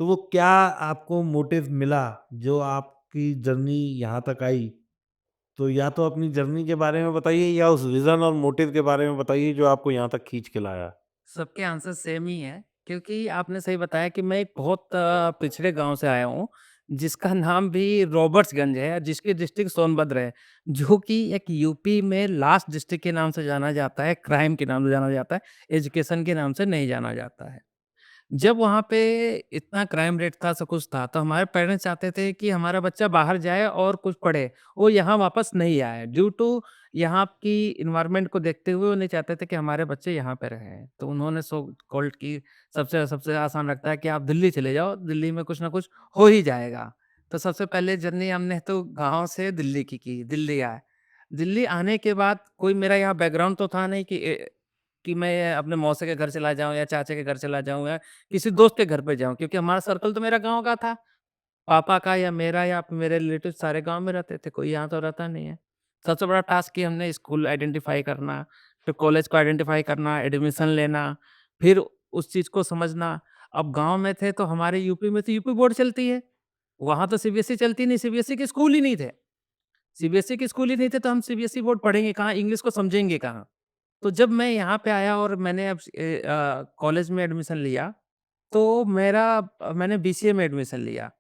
तो वो क्या आपको मोटिव मिला जो आपकी जर्नी यहाँ तक आई? तो या तो अपनी जर्नी के बारे में बताइए, या उस विजन और मोटिव के बारे में बताइए जो आपको यहाँ तक खींच के लाया। सबके आंसर सेम ही है, क्योंकि आपने सही बताया कि मैं एक बहुत पिछड़े गांव से आया हूँ, जिसका नाम भी रॉबर्ट्सगंज है, जिसकी डिस्ट्रिक्ट सोनभद्र है, जो कि एक यूपी में लास्ट डिस्ट्रिक्ट के नाम से जाना जाता है, क्राइम के नाम से जाना जाता है, एजुकेशन के नाम से नहीं जाना जाता है। जब वहाँ पे इतना क्राइम रेट था, सब कुछ था, तो हमारे पेरेंट्स चाहते थे कि हमारा बच्चा बाहर जाए और कुछ पढ़े, वो यहाँ वापस नहीं आए। ड्यू टू यहाँ की एनवायरनमेंट को देखते हुए वो नहीं चाहते थे कि हमारे बच्चे यहाँ पे रहें। तो उन्होंने सो कॉल्ड की सबसे सबसे आसान लगता है कि आप दिल्ली चले जाओ, दिल्ली में कुछ ना कुछ हो ही जाएगा। तो सबसे पहले जर्नी हमने तो गाँव से दिल्ली की, दिल्ली आए। दिल्ली आने के बाद कोई मेरा यहाँ बैकग्राउंड तो था नहीं कि मैं अपने मौसे के घर चला जाऊँ या चाचा के घर चला जाऊँ या किसी दोस्त के घर पे जाऊँ, क्योंकि हमारा सर्कल तो मेरा गाँव का था। पापा का या मेरा या मेरे रिलेटिव सारे गाँव में रहते थे, कोई यहाँ तो रहता नहीं है। सबसे बड़ा टास्क कि हमने स्कूल आइडेंटिफ़ाई करना, फिर कॉलेज को आइडेंटिफ़ाई करना, एडमिशन लेना, फिर उस चीज़ को समझना। अब गाँव में थे तो हमारे यूपी में तो यूपी बोर्ड चलती है, वहाँ तो सीबीएसई चलती नहीं, सीबीएसई के स्कूल ही नहीं थे। सीबीएसई के स्कूल ही नहीं थे तो हम सीबीएसई बोर्ड पढ़ेंगे कहाँ, इंग्लिश को समझेंगे कहाँ? तो जब मैं यहाँ पे आया और मैंने अब कॉलेज में एडमिशन लिया, तो मैंने बीसीए में एडमिशन लिया,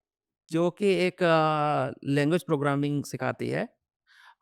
जो कि एक लैंग्वेज प्रोग्रामिंग सिखाती है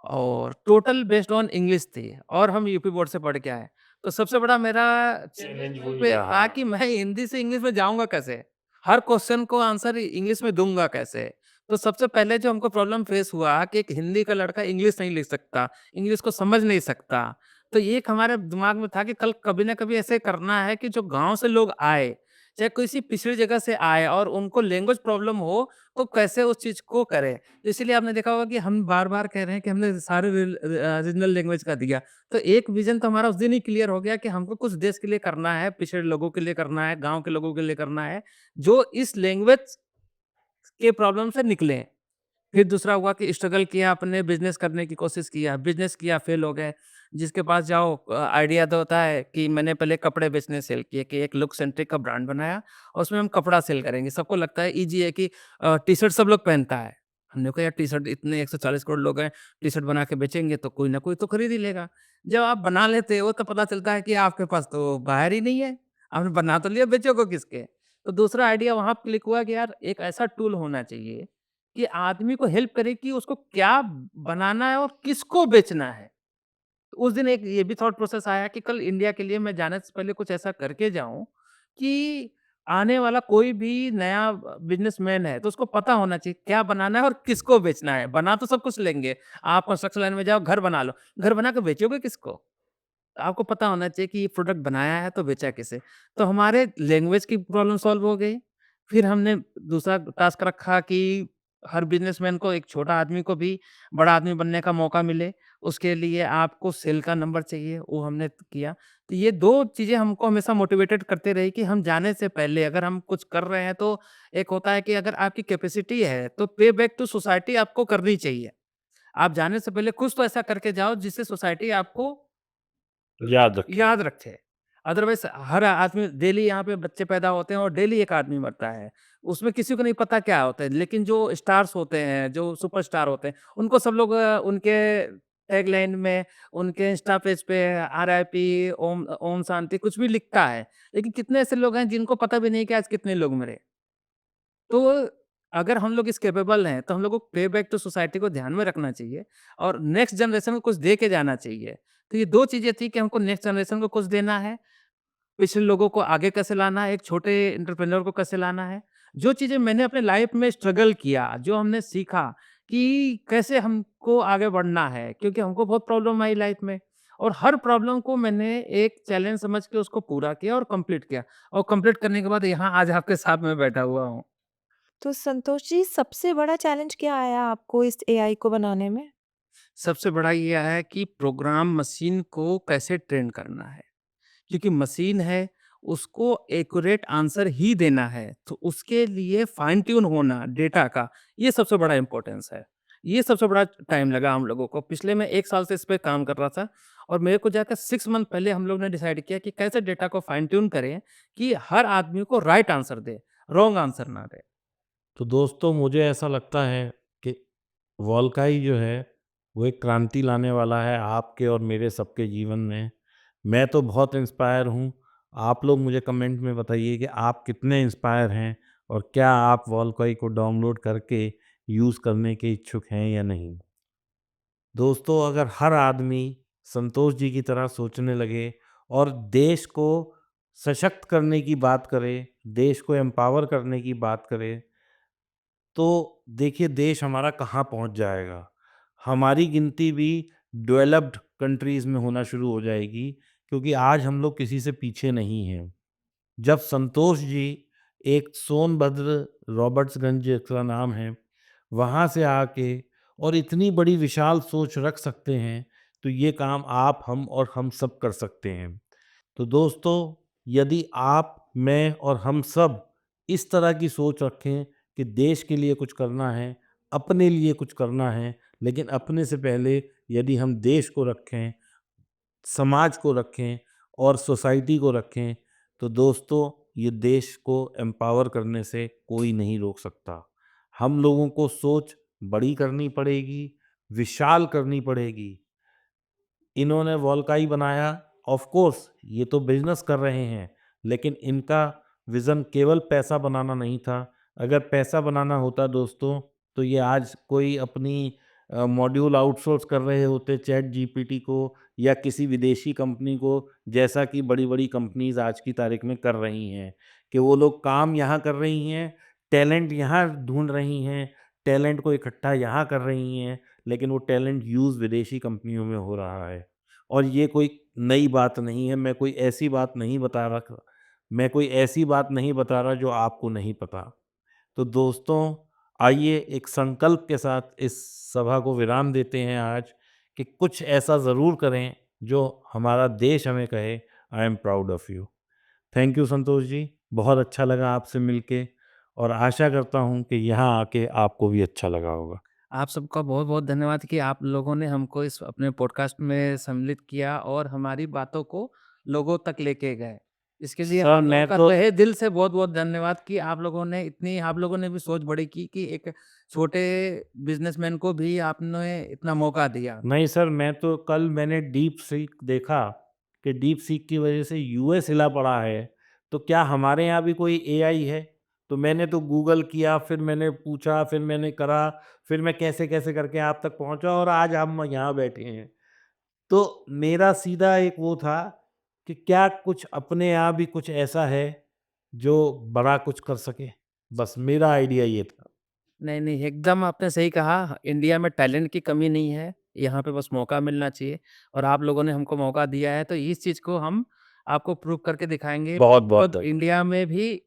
और टोटल बेस्ड ऑन इंग्लिश थी और हम यूपी बोर्ड से पढ़ के आए। तो सबसे बड़ा मेरा चैलेंज चैलेंज वहीं वही पे रहा। था कि मैं हिंदी से इंग्लिश में जाऊँगा कैसे? हर क्वेश्चन को आंसर इंग्लिश में दूँगा कैसे? तो सबसे पहले जो हमको प्रॉब्लम फेस हुआ कि एक हिंदी का लड़का इंग्लिश नहीं लिख सकता, इंग्लिश को समझ नहीं सकता। तो ये एक हमारे दिमाग में था कि कल कभी न कभी ऐसे करना है कि जो गाँव से लोग आए, चाहे किसी पिछड़ी जगह से आए और उनको लैंग्वेज प्रॉब्लम हो, तो कैसे उस चीज़ को करें। तो इसीलिए आपने देखा होगा कि हम बार-बार कह रहे हैं कि हमने सारे रीजनल लैंग्वेज का दिया। तो एक विज़न तो हमारा उस दिन ही क्लियर हो गया कि हमको कुछ देश के लिए करना है, पिछड़े लोगों के लिए करना है, गाँव के लोगों के लिए करना है, जो इस लैंग्वेज के प्रॉब्लम से निकलें। फिर दूसरा हुआ कि स्ट्रगल किया, आपने बिज़नेस करने की कोशिश किया, बिज़नेस किया, फेल हो गए। जिसके पास जाओ आइडिया तो होता है कि मैंने पहले कपड़े बेचने सेल किए कि एक लुक सेंट्रिक का ब्रांड बनाया और उसमें हम कपड़ा सेल करेंगे। सबको लगता है ईज़ी है कि टी-शर्ट सब लोग पहनता है। हमने कहा यार टी-शर्ट इतने 140 करोड़ लोग हैं, टी-शर्ट बना के बेचेंगे तो कोई ना कोई तो खरीद ही लेगा। जब आप बना लेते हो तो पता चलता है कि आपके पास तो बायर ही नहीं है। आपने बना तो लिया, बेचोगे किसके? तो दूसरा आइडिया वहाँ क्लिक हुआ कि यार एक ऐसा टूल होना चाहिए कि आदमी को हेल्प करे कि उसको क्या बनाना है और किसको बेचना है। तो उस दिन एक ये भी थॉट प्रोसेस आया कि कल इंडिया के लिए मैं जाने से पहले कुछ ऐसा करके जाऊँ कि आने वाला कोई भी नया बिज़नेसमैन है तो उसको पता होना चाहिए क्या बनाना है और किसको बेचना है। बना तो सब कुछ लेंगे, आप कंस्ट्रक्शन लाइन में जाओ घर बना लो, घर बना के बेचोगे किसको? आपको पता होना चाहिए कि ये प्रोडक्ट बनाया है तो बेचा किसे। तो हमारे लैंग्वेज की प्रॉब्लम सॉल्व हो गई। फिर हमने दूसरा टास्क रखा कि हर बिज़नेसमैन को, एक छोटा आदमी को भी बड़ा आदमी बनने का मौका मिले, उसके लिए आपको सेल का नंबर चाहिए, वो हमने किया। तो ये 2 चीज़ें हमको हमेशा मोटिवेटेड करते रही कि हम जाने से पहले अगर हम कुछ कर रहे हैं, तो एक होता है कि अगर आपकी कैपेसिटी है, तो पे बैक टू सोसाइटी आपको करनी चाहिए। आप जाने से पहले कुछ तो ऐसा करके जाओ जिससे सोसाइटी आपको याद रखें। याद रखे। अदरवाइज़ हर आदमी डेली यहाँ पे बच्चे पैदा होते हैं और डेली एक आदमी मरता है। उसमें किसी को नहीं पता क्या होता है, लेकिन जो स्टार्स होते हैं, जो सुपरस्टार होते हैं, उनको सब लोग उनके टैगलाइन में, उनके इंस्टा पेज पे आरआईपी, ओम ओम शांति कुछ भी लिखता है। लेकिन कितने ऐसे लोग हैं जिनको पता भी नहीं कि आज कितने लोग मरे। तो अगर हम लोग इस कैपेबल हैं, तो हम लोग को पे बैक टू सोसाइटी को ध्यान में रखना चाहिए और नेक्स्ट जनरेशन को कुछ दे के जाना चाहिए। तो ये 2 चीज़ें थी कि हमको नेक्स्ट जनरेशन को कुछ देना है, पिछले लोगों को आगे कैसे लाना है, एक छोटे एंटरप्रेन्योर को कैसे लाना है। जो चीज़ें मैंने अपने लाइफ़ में स्ट्रगल किया, जो हमने सीखा कि कैसे हमको आगे बढ़ना है, क्योंकि हमको बहुत प्रॉब्लम आई लाइफ़ में और हर प्रॉब्लम को मैंने एक चैलेंज समझ के उसको पूरा किया और कंप्लीट किया और कंप्लीट करने के बाद यहाँ आज आपके साथ में बैठा हुआ हूँ। तो संतोष जी, सबसे बड़ा चैलेंज क्या आया आपको इस एआई को बनाने में? सबसे बड़ा ये है कि प्रोग्राम मशीन को कैसे ट्रेन करना है, क्योंकि मशीन है, उसको एक्यूरेट आंसर ही देना है, तो उसके लिए फाइन ट्यून होना डेटा का, ये सबसे बड़ा इम्पोर्टेंस है। ये सबसे बड़ा टाइम लगा हम लोगों को। पिछले मैं 1 साल से इस पे काम कर रहा था और मेरे को जाकर 6 मंथ पहले हम लोग ने डिसाइड किया कि कैसे डेटा को फाइन ट्यून करें कि हर आदमी को राइट आंसर दे, रॉन्ग आंसर ना दे। तो दोस्तों मुझे ऐसा लगता है कि वोल्काई जो है वो एक क्रांति लाने वाला है आपके और मेरे सबके जीवन में। मैं तो बहुत इंस्पायर हूँ। आप लोग मुझे कमेंट में बताइए कि आप कितने इंस्पायर हैं और क्या आप वोल्काई को डाउनलोड करके यूज़ करने के इच्छुक हैं या नहीं। दोस्तों अगर हर आदमी संतोष जी की तरह सोचने लगे और देश को सशक्त करने की बात करे, देश को एम्पावर करने की बात करे, तो देखिए देश हमारा कहाँ पहुँच जाएगा। हमारी गिनती भी डेवलप्ड कंट्रीज़ में होना शुरू हो जाएगी क्योंकि आज हम लोग किसी से पीछे नहीं हैं। जब संतोष जी एक सोनभद्र रॉबर्ट्सगंज जिसका नाम है, वहाँ से आके और इतनी बड़ी विशाल सोच रख सकते हैं, तो ये काम आप, हम और हम सब कर सकते हैं। तो दोस्तों, यदि आप, मैं और हम सब इस तरह की सोच रखें कि देश के लिए कुछ करना है, अपने लिए कुछ करना है, लेकिन अपने से पहले यदि हम देश को रखें, समाज को रखें और सोसाइटी को रखें, तो दोस्तों ये देश को एम्पावर करने से कोई नहीं रोक सकता। हम लोगों को सोच बड़ी करनी पड़ेगी, विशाल करनी पड़ेगी। इन्होंने वोल्काई बनाया, ऑफ कोर्स ये तो बिजनेस कर रहे हैं, लेकिन इनका विज़न केवल पैसा बनाना नहीं था। अगर पैसा बनाना होता दोस्तों, तो ये आज कोई अपनी मॉड्यूल आउटसोर्स कर रहे होते चैट जीपीटी को या किसी विदेशी कंपनी को, जैसा कि बड़ी-बड़ी कंपनीज़ आज की तारीख में कर रही हैं, कि वो लोग काम यहाँ कर रही हैं, टैलेंट यहाँ ढूँढ रही हैं, टैलेंट को इकट्ठा यहाँ कर रही हैं, लेकिन वो टैलेंट यूज़ विदेशी कंपनियों में हो रहा है। और ये कोई नई बात नहीं है, मैं कोई ऐसी बात नहीं बता रहा जो आपको नहीं पता। तो दोस्तों, आइए एक संकल्प के साथ इस सभा को विराम देते हैं आज कि कुछ ऐसा ज़रूर करें जो हमारा देश हमें कहे, I am proud of you. Thank you Santosh ji, बहुत अच्छा लगा आपसे मिलके और आशा करता हूँ कि यहाँ आके आपको भी अच्छा लगा होगा। आप सबका बहुत-बहुत धन्यवाद कि आप लोगों ने हमको इस अपने पॉडकास्ट में सम्मिलित किया और हमारी बातों को लोगों तक लेके गए। इसके लिए सर आप लोगों मैं का तो तहे दिल से बहुत-बहुत धन्यवाद कि आप लोगों ने भी सोच बड़ी की कि एक छोटे बिज़नेसमैन को भी आपने इतना मौका दिया। नहीं सर, मैं तो कल मैंने डीप सीक देखा कि डीप सीक की वजह से यूएस हिला पड़ा है, तो क्या हमारे यहाँ भी कोई एआई है? तो मैंने तो गूगल किया, फिर मैंने पूछा, फिर मैंने करा, फिर मैं कैसे-कैसे करके आप तक पहुँचा और आज हम यहाँ बैठे हैं। तो मेरा सीधा एक वो था कि क्या कुछ अपने यहाँ भी कुछ ऐसा है, जो बड़ा कुछ कर सके? बस मेरा आइडिया ये था। नहीं, नहीं, एकदम आपने सही कहा। इंडिया में टैलेंट की कमी नहीं है, यहाँ पे बस मौका मिलना चाहिए और आप लोगों ने हमको मौका दिया है, तो इस चीज़ को हम आपको प्रूव करके दिखाएँगे। बहुत-बहुत खुद धन्यवाद। इंडिया में भी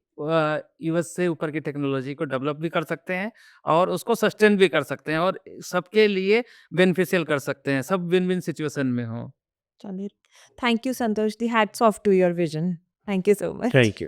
यूएस से ऊपर की टेक्नोलॉजी को डेवलप भी कर सकते हैं और उसको सस्टेन भी कर सकते हैं और सबके लिए बेनिफिशियल कर सकते हैं, सब विन-विन सिचुएशन में हो। चलिए, thank you Santosh ji, hats off to your vision. Thank you so much. Thank you.